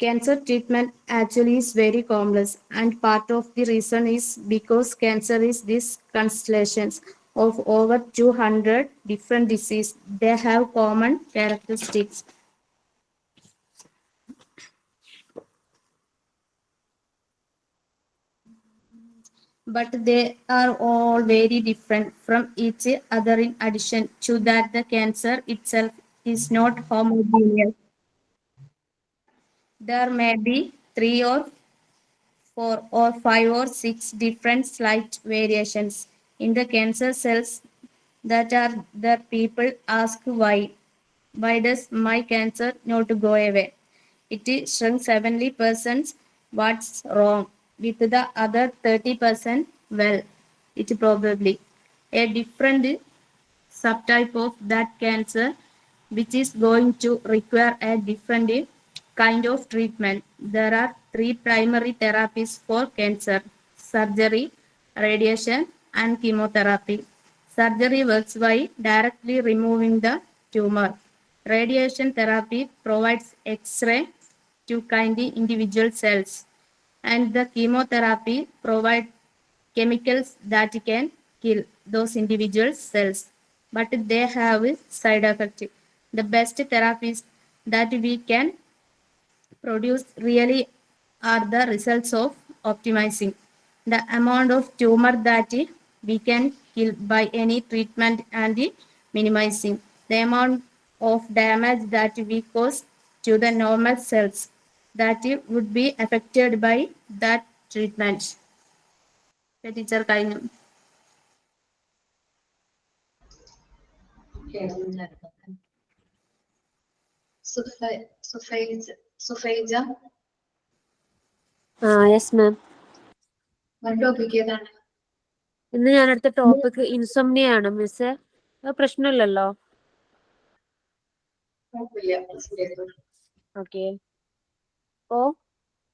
Cancer treatment actually is very complex, and part of the reason is because cancer is this constellations of over 200 different diseases. They have common characteristics. But they are all very different from each other. In addition to that, the cancer itself is not homogeneous. There may be 3 or 4 or 5 or 6 different slight variations in the cancer cells that are there. People ask why. Why does my cancer not go away? It shrunk 70%. What's wrong with the other 30%? Well, it probably a different subtype of that cancer which is going to require a different kind of treatment. There are 3 primary therapies for cancer: surgery, radiation, and chemotherapy. Surgery works by directly removing the tumor. Radiation therapy provides X-ray to kind individual cells, and the chemotherapy provides chemicals that can kill those individual cells. but they have a side effect. The best therapies that we can produce really are the results of optimizing the amount of tumor that we can kill by any treatment and minimizing the amount of damage that we cause to the normal cells that would be affected by that treatment. Teacher കഴിഞ്ഞു. Sufaija yes ma'am. Topic ഏതാണ്? ഇന്ന് ഞാൻ എടുത്ത topic insomnia ആണ് miss. പ്രശ്നമില്ലല്ലോ? Okay. Oh,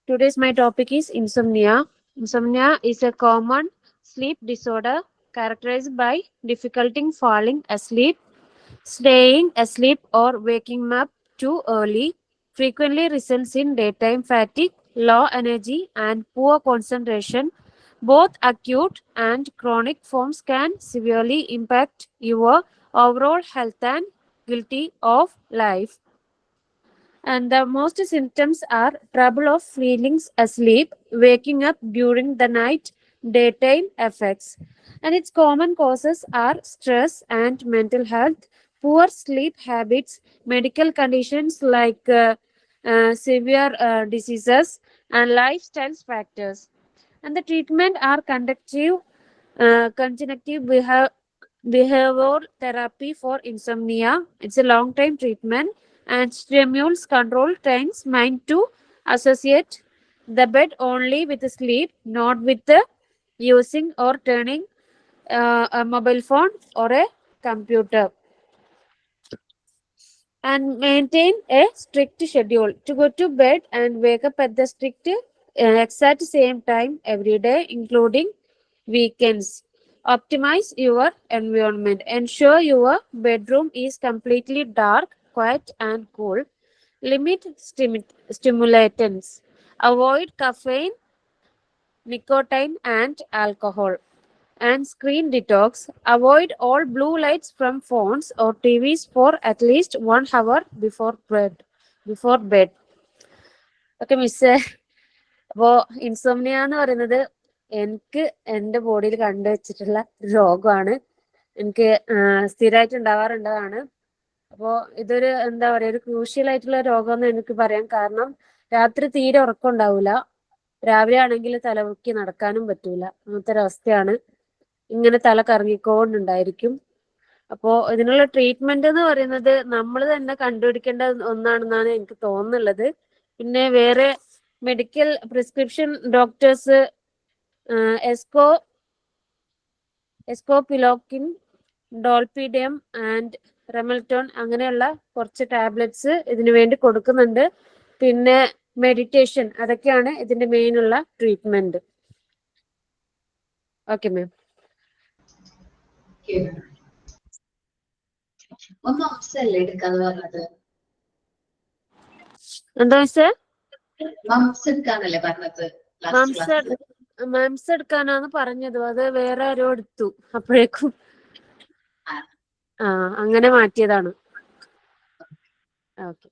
today's my topic is insomnia. Insomnia is a common sleep disorder characterized by difficulty in falling asleep, staying asleep, or waking up too early. Frequently results in daytime fatigue, low energy, and poor concentration. Both acute and chronic forms can severely impact your overall health and quality of life. And the most symptoms are trouble of feelings asleep, waking up during the night, daytime effects. And its common causes are stress and mental health, poor sleep habits, medical conditions like severe diseases, and lifestyle factors. And the treatment are conjunctive behavioral therapy for insomnia. It's a long-term treatment and stimulates control trains mind to associate the bed only with sleep, not with the using or turning a mobile phone or a computer. And maintain a strict schedule to go to bed and wake up at the strict exact same time every day, including weekends. Optimize your environment. Ensure your bedroom is completely dark, quiet, and cool. Limit stimulants. Avoid caffeine, nicotine, and alcohol. And screen detox. Avoid all blue lights from phones or TVs for at least 1 hour before bed. Okay, miss. അപ്പോൾ insomnia എന്ന് പറയുന്നത് എനിക്ക് എൻ്റെ ബോഡിയിൽ കണ്ടുവച്ചിട്ടുള്ള രോഗമാണ്. എനിക്ക് സ്ഥിരമായിട്ട് ഉണ്ടാവാറുള്ളതാണ്. അപ്പോൾ ഇതൊരു എന്താ പറയുക, ഒരു ക്രൂഷ്യൽ ആയിട്ടുള്ള രോഗം എന്ന് എനിക്ക് പറയാം. കാരണം രാത്രി തീരെ ഉറക്കം ഉണ്ടാവില്ല, രാവിലെ ആണെങ്കിൽ തലമുക്കി നടക്കാനും പറ്റൂല, അങ്ങനത്തെ ഒരവസ്ഥയാണ്. ഇങ്ങനെ തല കറങ്ങിക്കൊണ്ടുണ്ടായിരിക്കും. അപ്പോൾ ഇതിനുള്ള ട്രീറ്റ്മെന്റ് എന്ന് പറയുന്നത് നമ്മൾ തന്നെ കണ്ടുപിടിക്കേണ്ട ഒന്നാണെന്നാണ് എനിക്ക് തോന്നുന്നുള്ളത്. പിന്നെ വേറെ മെഡിക്കൽ പ്രിസ്ക്രിപ്ഷൻ ഡോക്ടേഴ്സ് എസ്കോപിലോക്കിൻ, ഡോൾപിഡിയം ആൻഡ് റെമൽറ്റോൺ അങ്ങനെയുള്ള കുറച്ച് ടാബ്ലറ്റ്സ് ഇതിനു വേണ്ടി കൊടുക്കുന്നുണ്ട്. പിന്നെ മെഡിറ്റേഷൻ, അതൊക്കെയാണ് ഇതിന്റെ മെയിൻ ഉള്ള ട്രീറ്റ്മെന്റ്. Okay ma'am. എന്താ മിസ്സേ? മംസ് എടുക്കാനാണ് പറഞ്ഞത്, അത് വേറെ ആരോ എടുത്തു അപ്പോഴേക്കും. അങ്ങനെ മാറ്റിയതാണ്. ഓക്കെ.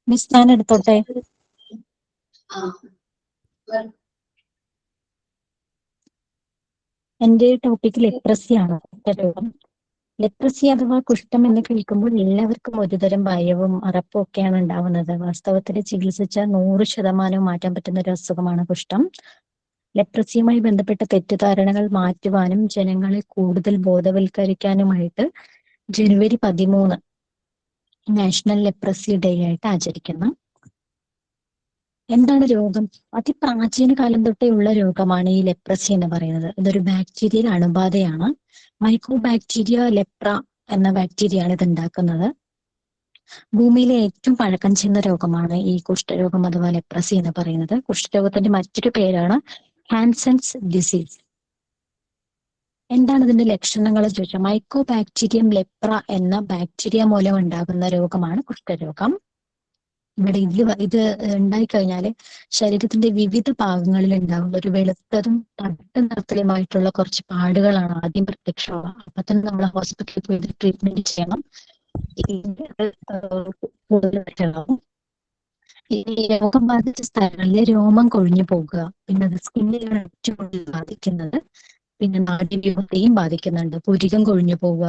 മിസ് ഞാൻ എടുത്തോട്ടെ? എന്റെ ടോപ്പിക് ലെപ്രസി ആണ്. ലെപ്രസി അഥവാ കുഷ്ഠം എന്ന് കേൾക്കുമ്പോൾ എല്ലാവർക്കും ഒരുതരം ഭയവും അറപ്പും ഒക്കെയാണ് ഉണ്ടാവുന്നത്. വാസ്തവത്തിൽ ചികിത്സിച്ചാൽ 100% മാറ്റാൻ പറ്റുന്ന ഒരു അസുഖമാണ് കുഷ്ഠം. ലെപ്രസിയുമായി ബന്ധപ്പെട്ട തെറ്റിദ്ധാരണകൾ മാറ്റുവാനും ജനങ്ങളെ കൂടുതൽ ബോധവൽക്കരിക്കാനുമായിട്ട് ജനുവരി 13 നാഷണൽ ലെപ്രസി ഡേ ആയിട്ട് ആചരിക്കുന്നു. എന്താണ് രോഗം? അതിപ്രാചീന കാലം തൊട്ടേ ഉള്ള രോഗമാണ് ഈ ലെപ്രസി എന്ന് പറയുന്നത്. ഇതൊരു ബാക്ടീരിയൽ അണുബാധയാണ്. മൈക്രോ ബാക്ടീരിയ ലെപ്ര എന്ന ബാക്ടീരിയയാണ് ഇത് ഉണ്ടാക്കുന്നത്. ഭൂമിയിലെ ഏറ്റവും പഴക്കം ചെന്ന രോഗമാണ് ഈ കുഷ്ഠരോഗം അഥവാ ലെപ്രസി എന്ന് പറയുന്നത്. കുഷ്ഠരോഗത്തിന്റെ മറ്റൊരു പേരാണ് ഹാൻസൻസ് ഡിസീസ്. എന്താണ് ഇതിന്റെ ലക്ഷണങ്ങൾ ചോദിച്ചാൽ, മൈക്രോ ബാക്ടീരിയം ലെപ്ര എന്ന ബാക്ടീരിയ മൂലം ഉണ്ടാകുന്ന രോഗമാണ് കുഷ്ഠരോഗം. ഇവിടെ ഇത് ഉണ്ടായിക്കഴിഞ്ഞാല് ശരീരത്തിന്റെ വിവിധ ഭാഗങ്ങളിൽ ഉണ്ടാകുന്ന ഒരു വെളുത്തതും തവിട്ട് നിറത്തിലുമായിട്ടുള്ള കുറച്ച് പാടുകളാണ് ആദ്യം പ്രത്യക്ഷമാവുക. അപ്പൊ തന്നെ നമ്മൾ ഹോസ്പിറ്റലിൽ പോയി ട്രീറ്റ്മെന്റ് ചെയ്യണം. കൂടുതലായിട്ടുണ്ടാവും. ഈ രോഗം ബാധിച്ച സ്ഥലങ്ങളിലെ രോമം കൊഴിഞ്ഞു പോകുക, പിന്നെ അത് സ്കിന്നിലാണ് ഏറ്റവും കൂടുതൽ ബാധിക്കുന്നത്. പിന്നെ നാഡീവ്യൂഹത്തെയും ബാധിക്കുന്നുണ്ട്. പുരികം കൊഴിഞ്ഞു പോവുക,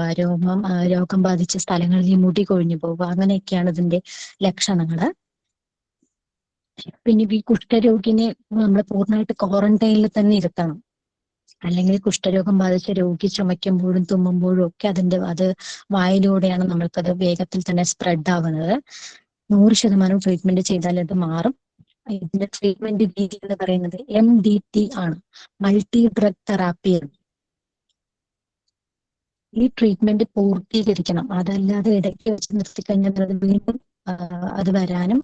രോഗം ബാധിച്ച സ്ഥലങ്ങളിൽ മുടി കൊഴിഞ്ഞു പോവുക, അങ്ങനെയൊക്കെയാണ് ഇതിന്റെ ലക്ഷണങ്ങള്. പിന്നെ ഈ കുഷ്ഠരോഗിനെ നമ്മൾ പൂർണ്ണമായിട്ട് ക്വാറന്റൈനിൽ തന്നെ ഇരുത്തണം. അല്ലെങ്കിൽ കുഷ്ഠരോഗം ബാധിച്ച രോഗി ചുമയ്ക്കുമ്പോഴും തുമ്മുമ്പോഴും ഒക്കെ അത് വായിലൂടെയാണ് നമ്മൾക്കത് വേഗത്തിൽ തന്നെ സ്പ്രെഡ് ആവുന്നത്. 100% ട്രീറ്റ്മെന്റ് ചെയ്താൽ അത് മാറും. ഇതിന്റെ ട്രീറ്റ്മെന്റ് രീതി എന്ന് പറയുന്നത് MDT ആണ്, മൾട്ടി ഡ്രഗ് തെറാപ്പി. ഈ ട്രീറ്റ്മെന്റ് പൂർത്തീകരിക്കണം. അതല്ലാതെ ഇടയ്ക്ക് വെച്ച് നിർത്തിക്കഴിഞ്ഞാൽ അത് വീണ്ടും അത് വരാനും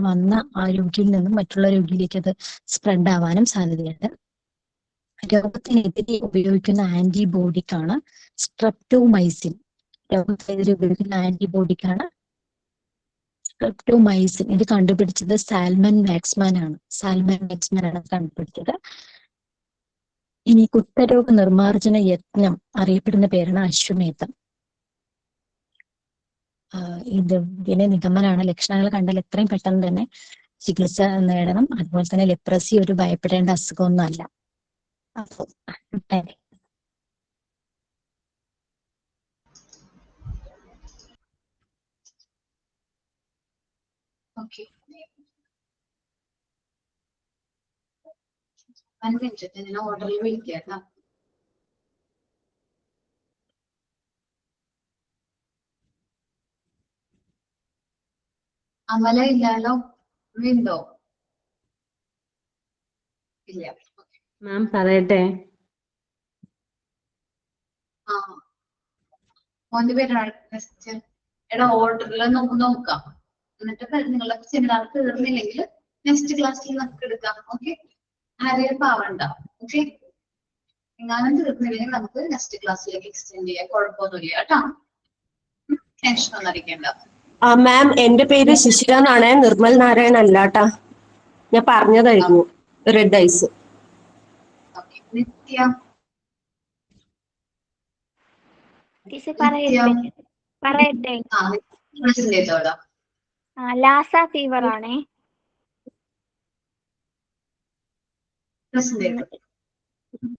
വന്ന ആ രോഗിയിൽ നിന്നും മറ്റുള്ള രോഗിയിലേക്ക് അത് സ്പ്രെഡ് ആവാനും സാധ്യതയുണ്ട്. രോഗത്തിനെതിരെ ഉപയോഗിക്കുന്ന ആന്റിബോഡിക്കാണ് സ്ട്രെപ്റ്റോമൈസിൻ. രോഗത്തിനെതിരെ ഉപയോഗിക്കുന്ന ആന്റിബോഡിക്കാണ് സ്ട്രെപ്റ്റോമൈസിൻ. ഇത് കണ്ടുപിടിച്ചത് സാൽമൻ വാക്സ്മാൻ ആണ്. കണ്ടുപിടിച്ചത്. ഇനി കുഷ്ഠരോഗ നിർമ്മാർജ്ജന യത്നം അറിയപ്പെടുന്ന പേരാണ് അശ്വമേധം. ഇതിന്റെ നിഗമനാണ് ലക്ഷണങ്ങൾ കണ്ടാൽ എത്രയും പെട്ടെന്ന് തന്നെ ചികിത്സ നേടണം. അതുപോലെ തന്നെ ലെപ്രസി ഒരു ഭയപ്പെടേണ്ട അസുഖമൊന്നും അല്ല. അപ്പൊ ഓക്കെ, 1 മിനിറ്റ് ഞാൻ ഓർഡറിൽ വിളിക്കാം. അമല ഇല്ലല്ലോ, വീണ്ടോ? ഇല്ല. മാം പറയട്ടെ. ആ, മോന്റെ പേരാണ് ക്വസ്റ്റ്യൻ. എടാ ഓർഡറിൽ നമുക്ക് നോക്കാം. എന്നിട്ട് നിങ്ങളുടെ സെമിനാർ തീർന്നില്ലെങ്കിൽ നെക്സ്റ്റ് ക്ലാസ്സിൽ നമുക്ക് എടുക്കാം. ഓക്കെ, ആരെയും പാവണ്ട. ഓക്കെ, എങ്ങാനും തീർന്നില്ലെങ്കിൽ നമുക്ക് നെക്സ്റ്റ് ക്ലാസ്സിലേക്ക് എക്സ്റ്റെൻഡ് ചെയ്യാം. കുഴപ്പമൊന്നുമില്ല കേട്ടോ, ടെൻഷൻ ഒന്നും അടിക്കേണ്ട. മാം, എന്റെ പേര് ശിശിര എന്നാണ്, നിർമ്മൽ നാരായൺ അല്ലാട്ടാ. ഞാൻ പറഞ്ഞതായിരുന്നു റെഡ് ഐസ്. നിത്യ പറയട്ടെ. ലാസ ഫീവർ ആണേ.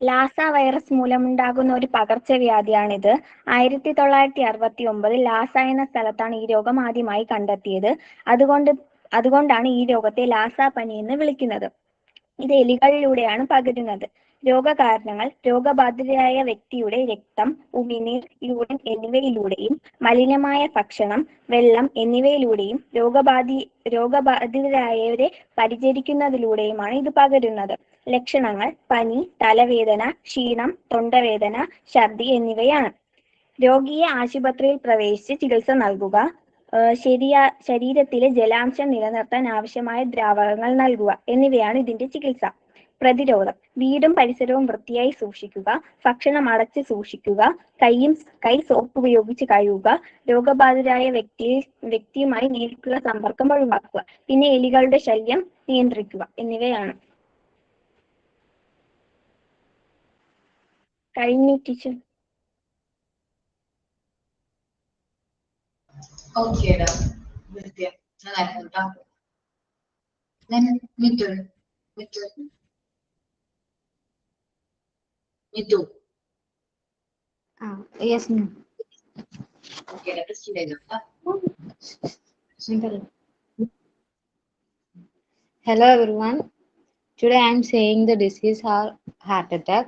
ലാസ വൈറസ് മൂലമുണ്ടാകുന്ന ഒരു പകർച്ചവ്യാധിയാണിത്. 1969 ലാസ എന്ന സ്ഥലത്താണ് ഈ രോഗം ആദ്യമായി കണ്ടെത്തിയത്. അതുകൊണ്ടാണ് ഈ രോഗത്തെ ലാസ പനി എന്ന് വിളിക്കുന്നത്. ഇത് എലികളിലൂടെയാണ് പകരുന്നത്. രോഗകാരണങ്ങൾ: രോഗബാധിതരായ വ്യക്തിയുടെ രക്തം, ഉമിനീർ, യൂറിൻ എന്നിവയിലൂടെയും മലിനമായ ഭക്ഷണം, വെള്ളം എന്നിവയിലൂടെയും രോഗബാധിതരായവരെ പരിചരിക്കുന്നതിലൂടെയുമാണ് ഇത് പകരുന്നത്. ലക്ഷണങ്ങൾ: പനി, തലവേദന, ക്ഷീണം, തൊണ്ടവേദന, ഛർദി എന്നിവയാണ്. രോഗിയെ ആശുപത്രിയിൽ പ്രവേശിച്ച് ചികിത്സ നൽകുക. ശരീരത്തിലെ ജലാംശം നിലനിർത്താൻ ആവശ്യമായ ദ്രാവകങ്ങൾ നൽകുക എന്നിവയാണ് ഇതിന്റെ ചികിത്സ. പ്രതിരോധം: വീടും പരിസരവും വൃത്തിയായി സൂക്ഷിക്കുക, ഭക്ഷണം അടച്ച് സൂക്ഷിക്കുക, കൈ സോപ്പ് ഉപയോഗിച്ച് കഴുകുക, രോഗബാധിതരായ വ്യക്തിയുമായി നേരിട്ടുള്ള സമ്പർക്കം ഒഴിവാക്കുക, പിന്നെ എലികളുടെ ശല്യം നിയന്ത്രിക്കുക എന്നിവയാണ്. കഴിഞ്ഞു ടീച്ചർ. ഓക്കേടാ, നിത്യ നന്നായിരുന്നു കേട്ടോ. മിറ്റു യെസ് മാം. ഓക്കേടാ, ടെസ്റ്റ് ചെയ്തോ. Hello everyone. Today I am saying the disease are heart attack.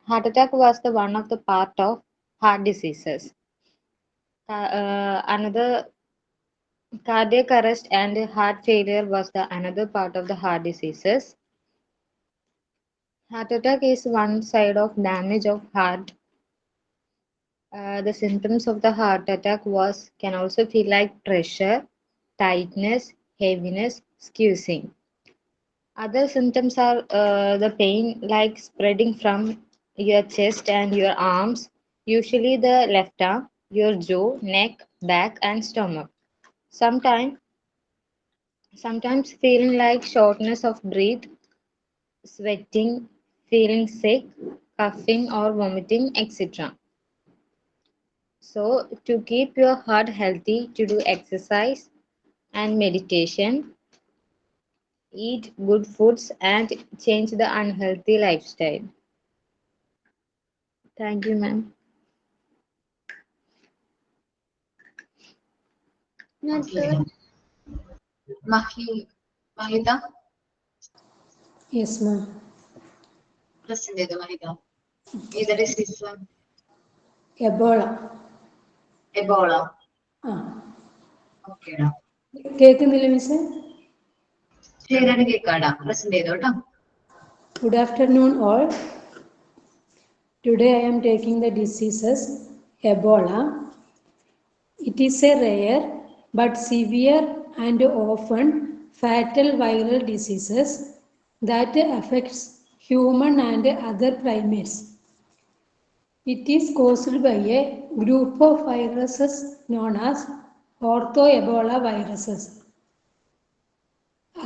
Heart attack was the one of the part of heart diseases. Another cardiac arrest and heart failure was the another part of the heart diseases. Heart attack is one side of damage of heart. The symptoms of the heart attack can also feel like pressure, tightness, heaviness, squeezing. Other symptoms are the pain like spreading from your chest and your arms, usually the left arm, your jaw, neck, back, and stomach. Sometimes sometimes feeling like shortness of breath, sweating, feeling sick, coughing or vomiting, etc. So, to keep your heart healthy, to do exercise and meditation, eat good foods, and change the unhealthy lifestyle. Thank you, ma'am. Mahita, Yes, ma'am. present ചെയ്തു Mahita. ഏത് disease? Ebola. Ebola. ആ ഓക്കേടാ. കേൾക്കുന്നില്ല മിസ്സേ? ശരിയാണ്, കേൾക്കാടാ. Present ചെയ്തോ കേട്ടോ. Good afternoon, all. Today I am taking the diseases Ebola. It is a rare but severe and often fatal viral diseases that affects human and other primates. It is caused by a group of viruses known as ortho-Ebola viruses.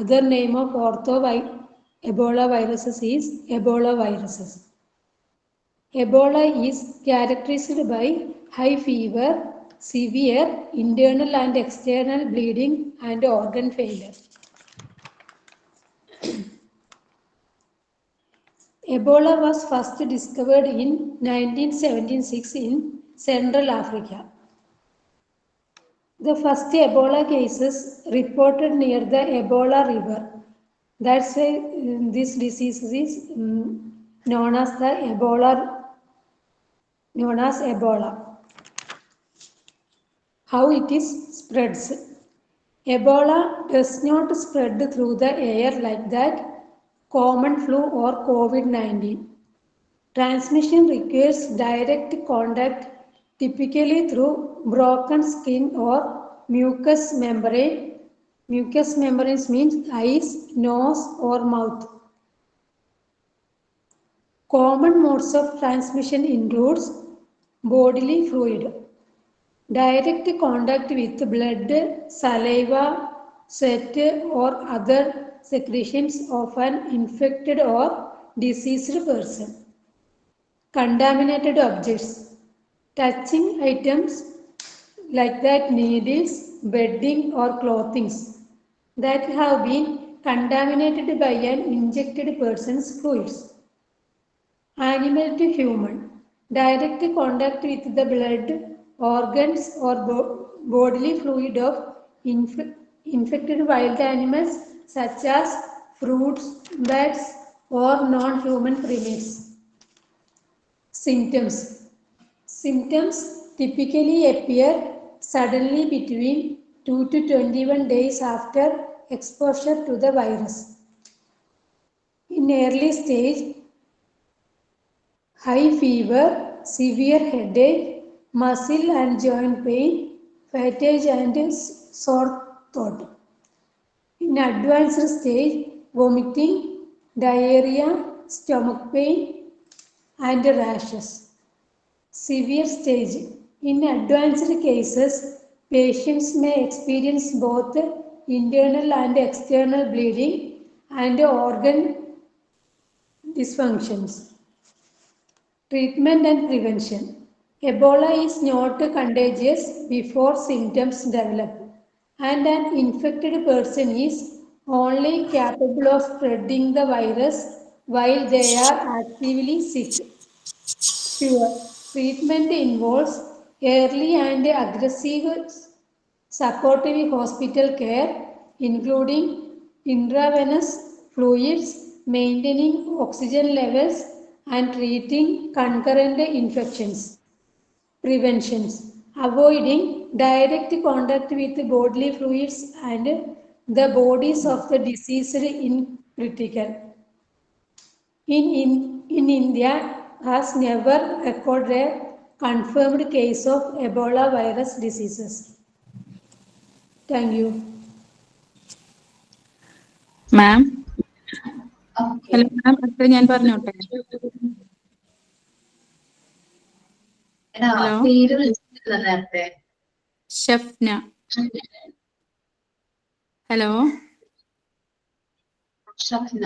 Other name of Ebola viruses is Ebola viruses. Ebola is characterized by high fever, severe internal and external bleeding and organ failure. Ebola was first discovered in 1976 in Central Africa. The first Ebola cases reported near the Ebola River. That's why this disease is known as Ebola. How it is spreads. Ebola does not spread through the air like that common flu or COVID-19. Transmission requires direct contact, typically through broken skin or mucous membrane. Mucous membranes means eyes, nose or mouth. Common modes of transmission includes bodily fluid, direct contact with blood, saliva, sweat or other secretions of an infected or diseased person. Contaminated objects, touching items like that needles, bedding or clothings that have been contaminated by an injected person's fluids. Animal to human, direct contact with the blood, organs or bodily fluid of infected wild animals such as fruits, bats or non-human primates. Symptoms. Symptoms typically appear suddenly between 2 to 21 days after exposure to the virus. In early stage, high fever, severe headache, muscle and joint pain, fatigue and sore throat. In advanced stage, vomiting, diarrhea, stomach pain and rashes. Severe stage. In advanced cases, patients may experience both internal and external bleeding and organ dysfunctions. Treatment and prevention. Ebola is not contagious before symptoms develop, and an infected person is only capable of spreading the virus while they are actively sick. Cure. Treatment involves early and aggressive supportive hospital care, including intravenous fluids, maintaining oxygen levels, and treating concurrent infections. Preventions. Avoiding direct contact with bodily fluids and the bodies of the deceased in critical. In India, has never recorded a confirmed case of Ebola virus diseases. Thank you. Ma'am, hello ma'am, അടുത്ത ഞാൻ പറഞ്ഞോട്ടെ? Hello, പേര് വിളിച്ചിട്ടില്ല നേരത്തെ. Shafna. Hello, Shafna.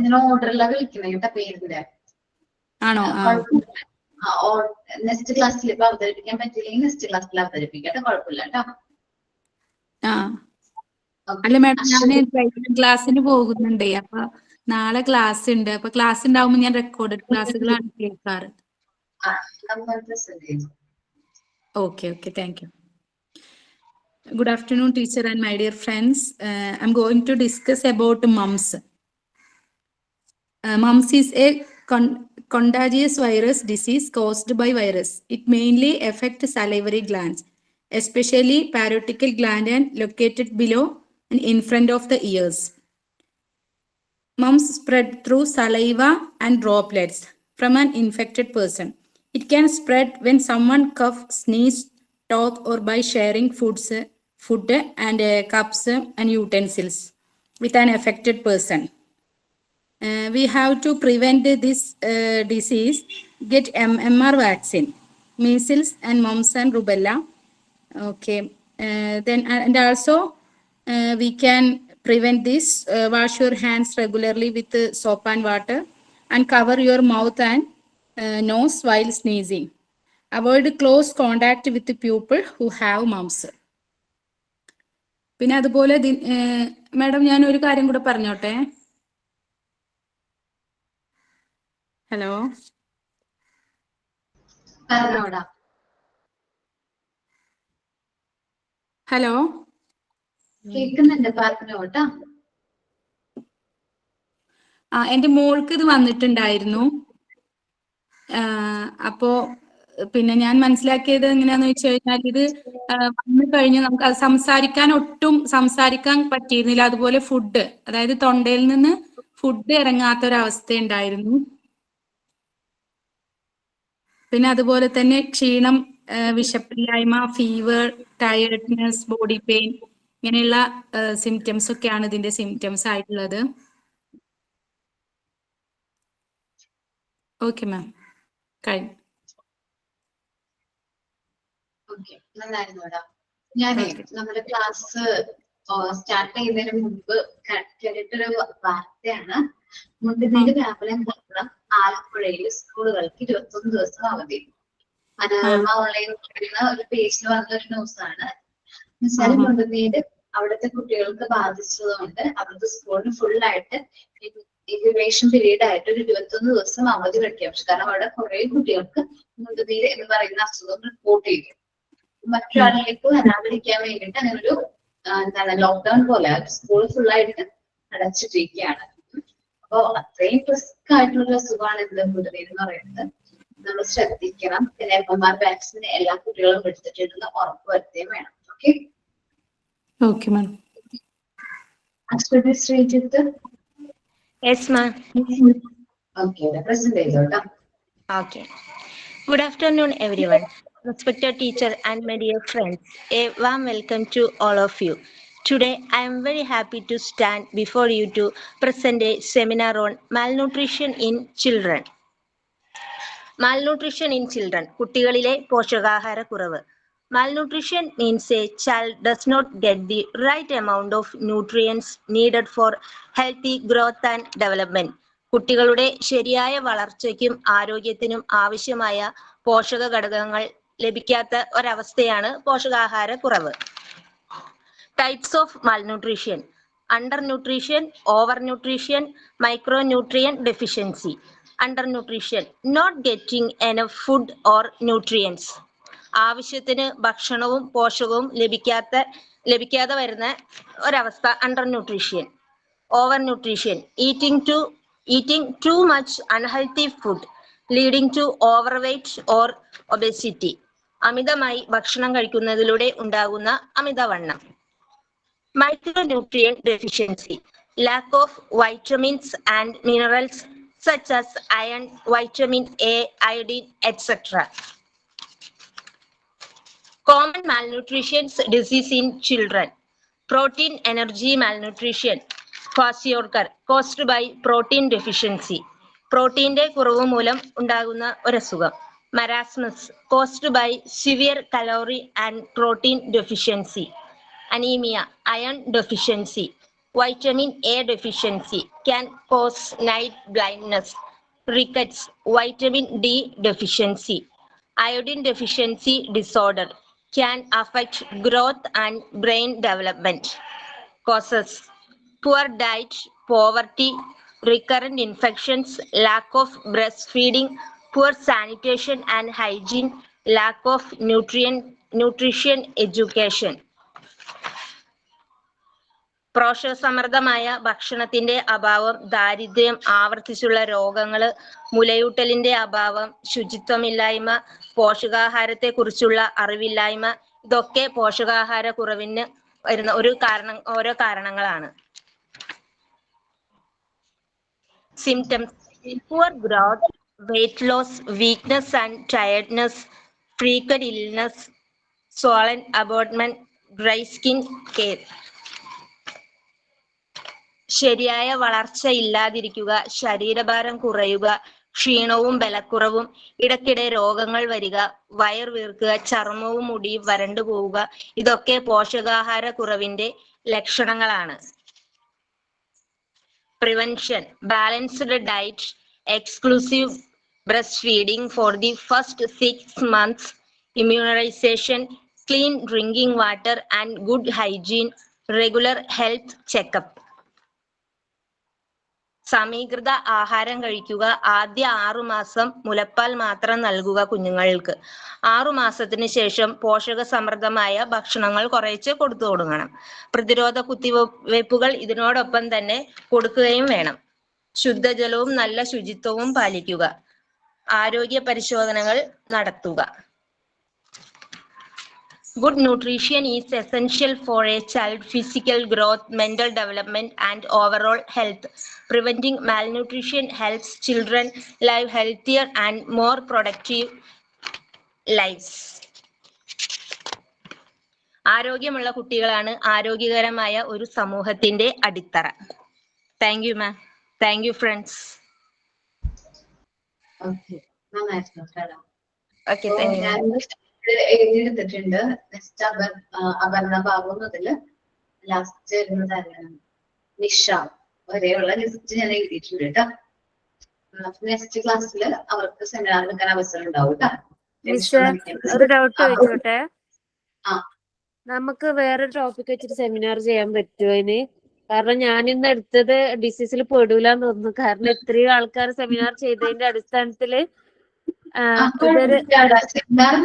ഞാൻ ഓർഡറിലാണ് വിളിക്കുന്നത് കേട്ടോ പേരിന്റെ. ആണോ? നെക്സ്റ്റ് ക്ലാസ്സിൽ ഇപ്പൊ അവതരിപ്പിക്കാൻ പറ്റില്ലെങ്കിൽ നെക്സ്റ്റ് ക്ലാസ്സിൽ അവതരിപ്പിക്കട്ടെ, കുഴപ്പമില്ല കേട്ടോ. അല്ല മാഡം, ഞാൻ ഡ്രൈവിംഗ് ക്ലാസ്സിന് പോകുന്നുണ്ടേ. അപ്പൊ നാളെ ക്ലാസ് ഉണ്ട്. അപ്പൊ ക്ലാസ് ഉണ്ടാവുമ്പോൾ ഞാൻ recorded ക്ലാസ്സുകളാണ് കേൾക്കാറ്. Okay, thank you. Good afternoon, teacher and my dear friends. I'm going to discuss about mumps. Mumps is a contagious virus disease caused by virus. It mainly affects salivary glands, especially parotical gland and located below and in front of the ears. Mumps spread through saliva and droplets from an infected person. It can spread when someone cough, sneeze, talk, or by sharing food and cups and utensils with an affected person. We have to prevent this disease. Get MMR vaccine, measles and mumps and rubella. Okay, then and also we can prevent this. Wash your hands regularly with soap and water, and cover your mouth and nose while sneezing. Avoid close contact with the people who have mumps. പിന്നെ അതുപോലെ madam ഞാൻ ഒരു കാര്യം കൂടെ പറഞ്ഞോട്ടെ. Hello, hello, കേൾക്കുന്നുണ്ട്, പറഞ്ഞോട്ടാ. എന്റെ മോൾക്ക് ഇത് വന്നിട്ടുണ്ടായിരുന്നു. അപ്പോ പിന്നെ ഞാൻ മനസ്സിലാക്കിയത് എങ്ങനെയാന്ന് വെച്ച് കഴിഞ്ഞാൽ, ഇത് വന്നു കഴിഞ്ഞ് നമുക്ക് അത് സംസാരിക്കാൻ പറ്റിയിരുന്നില്ല. അതുപോലെ ഫുഡ്, അതായത് തൊണ്ടയിൽ നിന്ന് ഫുഡ് ഇറങ്ങാത്തൊരവസ്ഥ ഉണ്ടായിരുന്നു. പിന്നെ അതുപോലെ തന്നെ ക്ഷീണം, വിശപ്പില്ലായ്മ, ഫീവർ, ടയർഡ്നെസ്, ബോഡി പെയിൻ, ഇങ്ങനെയുള്ള സിംറ്റംസ് ഒക്കെയാണ് ഇതിന്റെ സിംറ്റംസ് ആയിട്ടുള്ളത്. ഓക്കെ മാം, കഴിഞ്ഞു. ഓക്കെ, നന്നായിരുന്നു മേഡം. ഞാനേ നമ്മുടെ ക്ലാസ് സ്റ്റാർട്ട് ചെയ്യുന്നതിന് മുമ്പ് കേട്ടൊരു വാർത്തയാണ്. മുണ്ടുനീര് വ്യാപനം കാരണം ആലപ്പുഴയിൽ സ്കൂളുകൾക്ക് 21 ദിവസം അവധി. മനോരമ ഓൺലൈൻ ഒരു പേജിൽ വന്ന ഒരു ന്യൂസാണ്. എന്നുവെച്ചാൽ മുണ്ടുനീര് അവിടുത്തെ കുട്ടികൾക്ക് ബാധിച്ചതുകൊണ്ട് അവിടുത്തെ സ്കൂളിന് ഫുള്ളായിട്ട് ഇൻക്യുബേഷൻ പീരീഡ് ആയിട്ട് ഒരു 21 ദിവസം അവധി പ്രഖ്യാപിച്ചു. കാരണം അവിടെ കുറെ കുട്ടികൾക്ക് മുണ്ടുനീര് എന്ന് പറയുന്ന അസുഖം റിപ്പോർട്ട് ചെയ്തു. മറ്റൊരാളിലേക്ക് വരാതിരിക്കാൻ വേണ്ടിയിട്ട് അങ്ങനെ ഒരു ലോക്ക്ഡൌൺ പോലെ സ്കൂൾ ഫുള്ളായിട്ട് അടച്ചിട്ടിരിക്കുകയാണ്. അപ്പൊ അത്രയും റിസ്ക് ആയിട്ടുള്ള അസുഖമാണ് ഇത് മുണ്ടുനീര് എന്ന് പറയുന്നത്. നമ്മൾ ശ്രദ്ധിക്കണം. പിന്നെ MMR വാക്സിൻ എല്ലാ കുട്ടികളും എടുത്തിട്ടുണ്ടെന്ന് ഉറപ്പ് വരുത്തുകയും വേണം. Okay, okay ma'am. Sreejith. Yes, ma'am. Okay, present ചെയ്തോട്ടാ. Okay. Good afternoon, everyone. Respected teacher and my dear friends, a warm welcome to all of you. Today, I am very happy to stand before you to present a seminar on malnutrition in children. Malnutrition in children, കുട്ടികളിലെ പോഷകാഹാരക്കുറവ്. Malnutrition means a child does not get the right amount of nutrients needed for healthy growth and development. കുട്ടികളുടെ ശരിയായ വളർച്ചയ്ക്കും ആരോഗ്യത്തിനും ആവശ്യമായ പോഷക ഘടകങ്ങൾ ലഭിക്കാത്ത ഒരവസ്ഥയാണ് പോഷകാഹാരക്കുറവ്. Types of malnutrition: undernutrition, overnutrition, micronutrient deficiency. Undernutrition, not getting enough food or nutrients. ആവശ്യത്തിന് ഭക്ഷണവും പോഷകവും ലഭിക്കാതെ വരുന്ന ഒരവസ്ഥ undernutrition. Overnutrition, eating too much unhealthy food leading to overweight or obesity. അമിതമായി ഭക്ഷണം കഴിക്കുന്നതിലൂടെ ഉണ്ടാകുന്ന അമിതവണ്ണം. Micronutrient deficiency, lack of vitamins and minerals such as iron, vitamin A, iodine, etc. Common malnutrition disease in children: protein energy malnutrition, kwashiorkor, caused by protein deficiency. പ്രോട്ടീന്റെ കുറവ് മൂലം ഉണ്ടാകുന്ന ഒരസുഖം. Marasmus, caused by severe calorie and protein deficiency. anemia, iron deficiency. Vitamin A deficiency can cause night blindness. Rickets, vitamin D deficiency. Iodine deficiency disorder can affect growth and brain development. Causes: poor diet, poverty, recurrent infections, lack of breastfeeding, poor sanitation and hygiene, lack of nutrition education. പോഷകസമൃദ്ധമായ ഭക്ഷണത്തിന്റെ അഭാവം, ദാരിദ്ര്യം, ആവർത്തിച്ചുള്ള രോഗങ്ങള്, മുലയൂട്ടലിന്റെ അഭാവം, ശുചിത്വമില്ലായ്മ, പോഷകാഹാരത്തെ കുറിച്ചുള്ള അറിവില്ലായ്മ, ഇതൊക്കെ പോഷകാഹാര കുറവിന് വരുന്ന ഓരോ കാരണങ്ങളാണ്. Symptoms: poor growth, weight loss, weakness and tiredness, frequent illness, swollen abdomen, dry skin, care. ശരിയായ വളർച്ച ഇല്ലാതിരിക്കുക, ശരീരഭാരം കുറയുക, ക്ഷീണവും ബലക്കുറവും, ഇടയ്ക്കിടെ രോഗങ്ങൾ വരിക, വയർ വീർക്കുക, ചർമ്മവും മുടിയും വരണ്ടു പോവുക, ഇതൊക്കെ പോഷകാഹാര കുറവിന്റെ ലക്ഷണങ്ങളാണ്. Prevention: balanced diet, exclusive breastfeeding for the first 6 months, immunization, clean drinking water and good hygiene, regular health checkup. സമീകൃത ആഹാരം കഴിക്കുക. ആദ്യ 6 മാസം മുലപ്പാൽ മാത്രം നൽകുക കുഞ്ഞുങ്ങൾക്ക്. 6 മാസത്തിന് ശേഷം പോഷക സമൃദ്ധമായ ഭക്ഷണങ്ങൾ കുറേശ്ശെ കൊടുത്തു തുടങ്ങണം. പ്രതിരോധ കുത്തിവയ്പ്പുകൾ ഇതിനോടൊപ്പം തന്നെ കൊടുക്കുകയും വേണം. ശുദ്ധജലവും നല്ല ശുചിത്വവും പാലിക്കുക. ആരോഗ്യ പരിശോധനകൾ നടത്തുക. Good nutrition is essential for a child's physical growth, mental development, and overall health. Preventing malnutrition helps children live healthier and more productive lives. ആരോഗ്യമുള്ള കുട്ടികളാണ് ആരോഗ്യകരമായ ഒരു സമൂഹത്തിന്റെ അടിത്തറ. Thank you ma'am. Thank you friends. Okay, നന്നായിരുന്നു കേട്ടോ. Okay, thank you. എഴുതിയെടുത്തിട്ടുണ്ട്. Next Aparna Babu മുതല് ലാസ്റ്റ് വരുന്നതാണ് നിഷ വരെയുള്ള ലിസ്റ്റ് ഞാൻ എഴുതിയിട്ടുണ്ട് കേട്ടോ. നെക്സ്റ്റ് ക്ലാസ്സിൽ അവർക്ക് സെമിനാർ എടുക്കാൻ അവസരം ഉണ്ടാവും കേട്ടോ. ഒരു ഡൗട്ട് ചോദിച്ചോട്ടെ? നമുക്ക് വേറെ ടോപ്പിക് വെച്ചിട്ട് സെമിനാർ ചെയ്യാൻ പറ്റുമോ ഇനി? കാരണം ഞാൻ ഇന്ന് എടുത്തത് ഡിസീസിൽ പെടൂലെന്ന് തോന്നുന്നു. കാരണം ഇത്രയും ആൾക്കാർ സെമിനാർ ചെയ്തതിന്റെ അടിസ്ഥാനത്തില്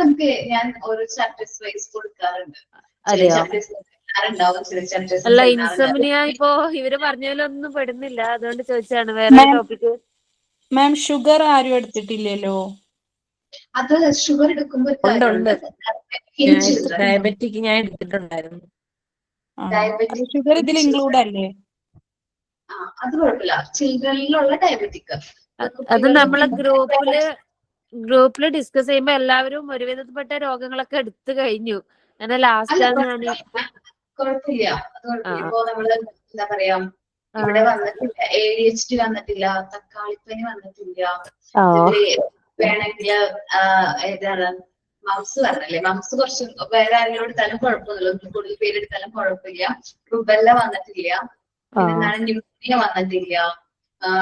നമുക്ക് ഞാൻ ഓരോ ചാപ്റ്റേഴ്സ് വൈസ് കൊടുക്കാറുണ്ട്. അല്ല, ഇൻസോംനിയ ഇപ്പോ ഇവര് പറഞ്ഞതിലൊന്നും പെടുന്നില്ല, അതുകൊണ്ട് ചോദിച്ചാണ്. വേറെ ടോപ്പിക് മാം, ഷുഗർ ആരും എടുത്തിട്ടില്ലല്ലോ? അത് ഷുഗർ എടുക്കുമ്പോൾ ഡയബറ്റിക് ഞാൻ എടുത്തിട്ടുണ്ടായിരുന്നു. ഷുഗർ ഇതിൽ ഇൻക്ലൂഡ് അല്ലേ? അത് കുഴപ്പമില്ല. ചിൽഡ്രനിലുള്ള ഡയബറ്റിക് അത് നമ്മളെ ഗ്രൂപ്പില് ഡിസ്കസ് ചെയ്യുമ്പോ എല്ലാവരും ഒരുവിധപ്പെട്ട രോഗങ്ങളൊക്കെ എടുത്തു കഴിഞ്ഞു. അങ്ങനെ ലാസ്റ്റ് ആണ് ഞാൻ കുഴപ്പമില്ല. ഇപ്പൊ നമ്മള് എന്താ പറയാ, ഇവിടെ വന്നിട്ടില്ല, ADHD വന്നിട്ടില്ല, തക്കാളിപ്പനി വന്നിട്ടില്ല, വേണമെങ്കിൽ ഏതാണ് മംസ് പറഞ്ഞല്ലേ, മംസ് കുറച്ച് വേറെ ആരെങ്കിലും എടുത്താലും കുഴപ്പമൊന്നുമില്ല, ഒന്നും കൂടുതൽ പേരെടുത്താലും കുഴപ്പമില്ല. റുബെല്ല വന്നിട്ടില്ല, പിന്നെന്താണ് ന്യൂമോണിയ വന്നിട്ടില്ല.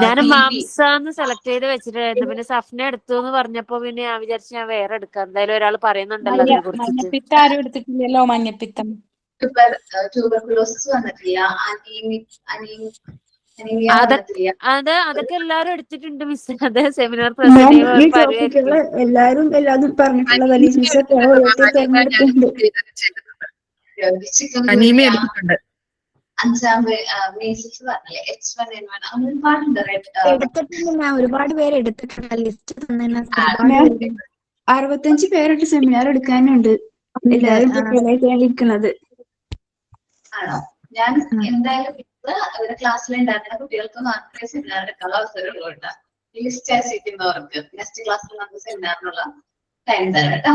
ഞാൻ മാംസാന്ന് സെലക്ട് ചെയ്ത് വെച്ചിട്ടായിരുന്നു. പിന്നെ സഫ്ന എടുത്തു എന്ന് പറഞ്ഞപ്പോ പിന്നെ ഞാൻ വിചാരിച്ചു ഞാൻ വേറെ എടുക്കാം. എന്തായാലും ഒരാൾ പറയുന്നുണ്ടല്ലോ അതിനെ കുറിച്ച്. മഞ്ഞപ്പിത്തം ആരും എടുത്തിട്ടില്ലല്ലോ? മഞ്ഞപ്പിത്തം, ട്യൂബർകുലോസിസ് വന്നിട്ടില്ല, അതൊക്കെ എല്ലാരും എടുത്തിട്ടുണ്ട് മിസ്. അത് സെമിനാർ എല്ലാരും എല്ലാതും പറഞ്ഞിട്ടുള്ളതല്ലേ മിസ്? എടുത്തിട്ടുണ്ട്. 5 മീസിൽസ് പറഞ്ഞില്ലേ, H1N1 ഒരുപാടുണ്ട്. എടുത്തിട്ടുണ്ട്, ഒരുപാട് പേര് എടുത്തിട്ടുണ്ട്. ലിസ്റ്റ് തന്നെ 65 പേരായിട്ട് സെമിനാർ എടുക്കാനുണ്ട്. എല്ലാരും ഇരിക്കുന്നത് ആണോ? ഞാൻ എന്തായാലും അവരുടെ ക്ലാസ്സിൽ ഉണ്ടാക്കുന്ന കുട്ടികൾക്ക് മാത്രമേ സെമിനാർ എടുക്കാനുള്ള അവസരമുള്ളൂ കേട്ടോ. ലിസ്റ്റ് അയച്ചിരിക്കുന്നവർക്ക് നെക്സ്റ്റ് ക്ലാസ്സിൽ നമുക്ക് സെമിനാറിനുള്ള ടൈം തരാം കേട്ടോ.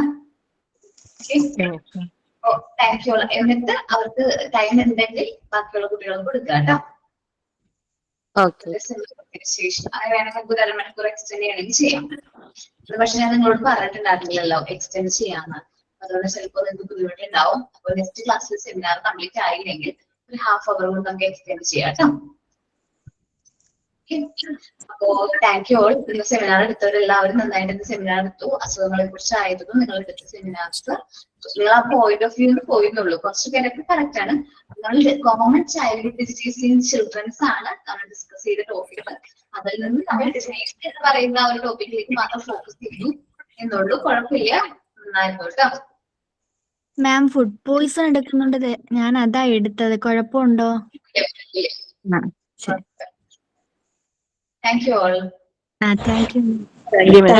Thank you. എന്നിട്ട് അവർക്ക് ടൈം ഉണ്ടെങ്കിൽ ബാക്കിയുള്ള കുട്ടികൾക്ക് കൊടുക്കുക കേട്ടോ. ശേഷം അത് വേണമെങ്കിൽ നമുക്ക് 1 മണിക്കൂർ എക്സ്റ്റെൻഡ് ചെയ്യണമെങ്കിൽ ചെയ്യാം. പക്ഷെ ഞാൻ നിങ്ങളോട് പറഞ്ഞിട്ടുണ്ടായിരുന്നില്ലല്ലോ എക്സ്റ്റെൻഡ് ചെയ്യാന്ന്. അതുകൊണ്ട് ചിലപ്പോൾ നിങ്ങൾക്ക് ബുദ്ധിമുട്ടുണ്ടാവും. അപ്പോൾ നെക്സ്റ്റ് ക്ലാസ്സിൽ സെമിനാർ കംപ്ലീറ്റ് ആയില്ലെങ്കിൽ ഒരു ഹാഫ് അവർ കൊണ്ട് നമുക്ക് എക്സ്റ്റെൻഡ് ചെയ്യാം കേട്ടോ. അപ്പോ താങ്ക് യു ഓൾ. നിങ്ങൾ സെമിനാർ എടുത്തവരെല്ലാവരും നന്നായിട്ട് സെമിനാർ എടുത്തു. അസുഖങ്ങളെ കുറിച്ച് ആയിരുന്നു നിങ്ങൾ എടുത്ത സെമിനാർസ്. നിങ്ങൾ ആ പോയിന്റ് ഓഫ് വ്യൂ പോയിരുന്നുള്ളൂ. കുറച്ച് പേരൊക്കെ കറക്റ്റ് ആണ്. നമ്മൾ common child disease in children's ആണ് നമ്മൾ ഡിസ്കസ് ചെയ്ത ടോപ്പിക്. അതിൽ നിന്ന് നമ്മൾ ഡിസീസ് എന്ന് പറയുന്ന ഒരു ടോപ്പിക്കിലേക്ക് മാത്രം ഫോക്കസ് ചെയ്തു എന്നുള്ളൂ. കുഴപ്പമില്ല, നന്നായിരുന്നു കേട്ടോ. മാം ഫുഡ് പോയിസൺ എടുക്കുന്നുണ്ട്, ഞാൻ അതാ എടുത്തത്, കുഴപ്പമുണ്ടോ? Thank you all. Thank you. Thank you, ma'am.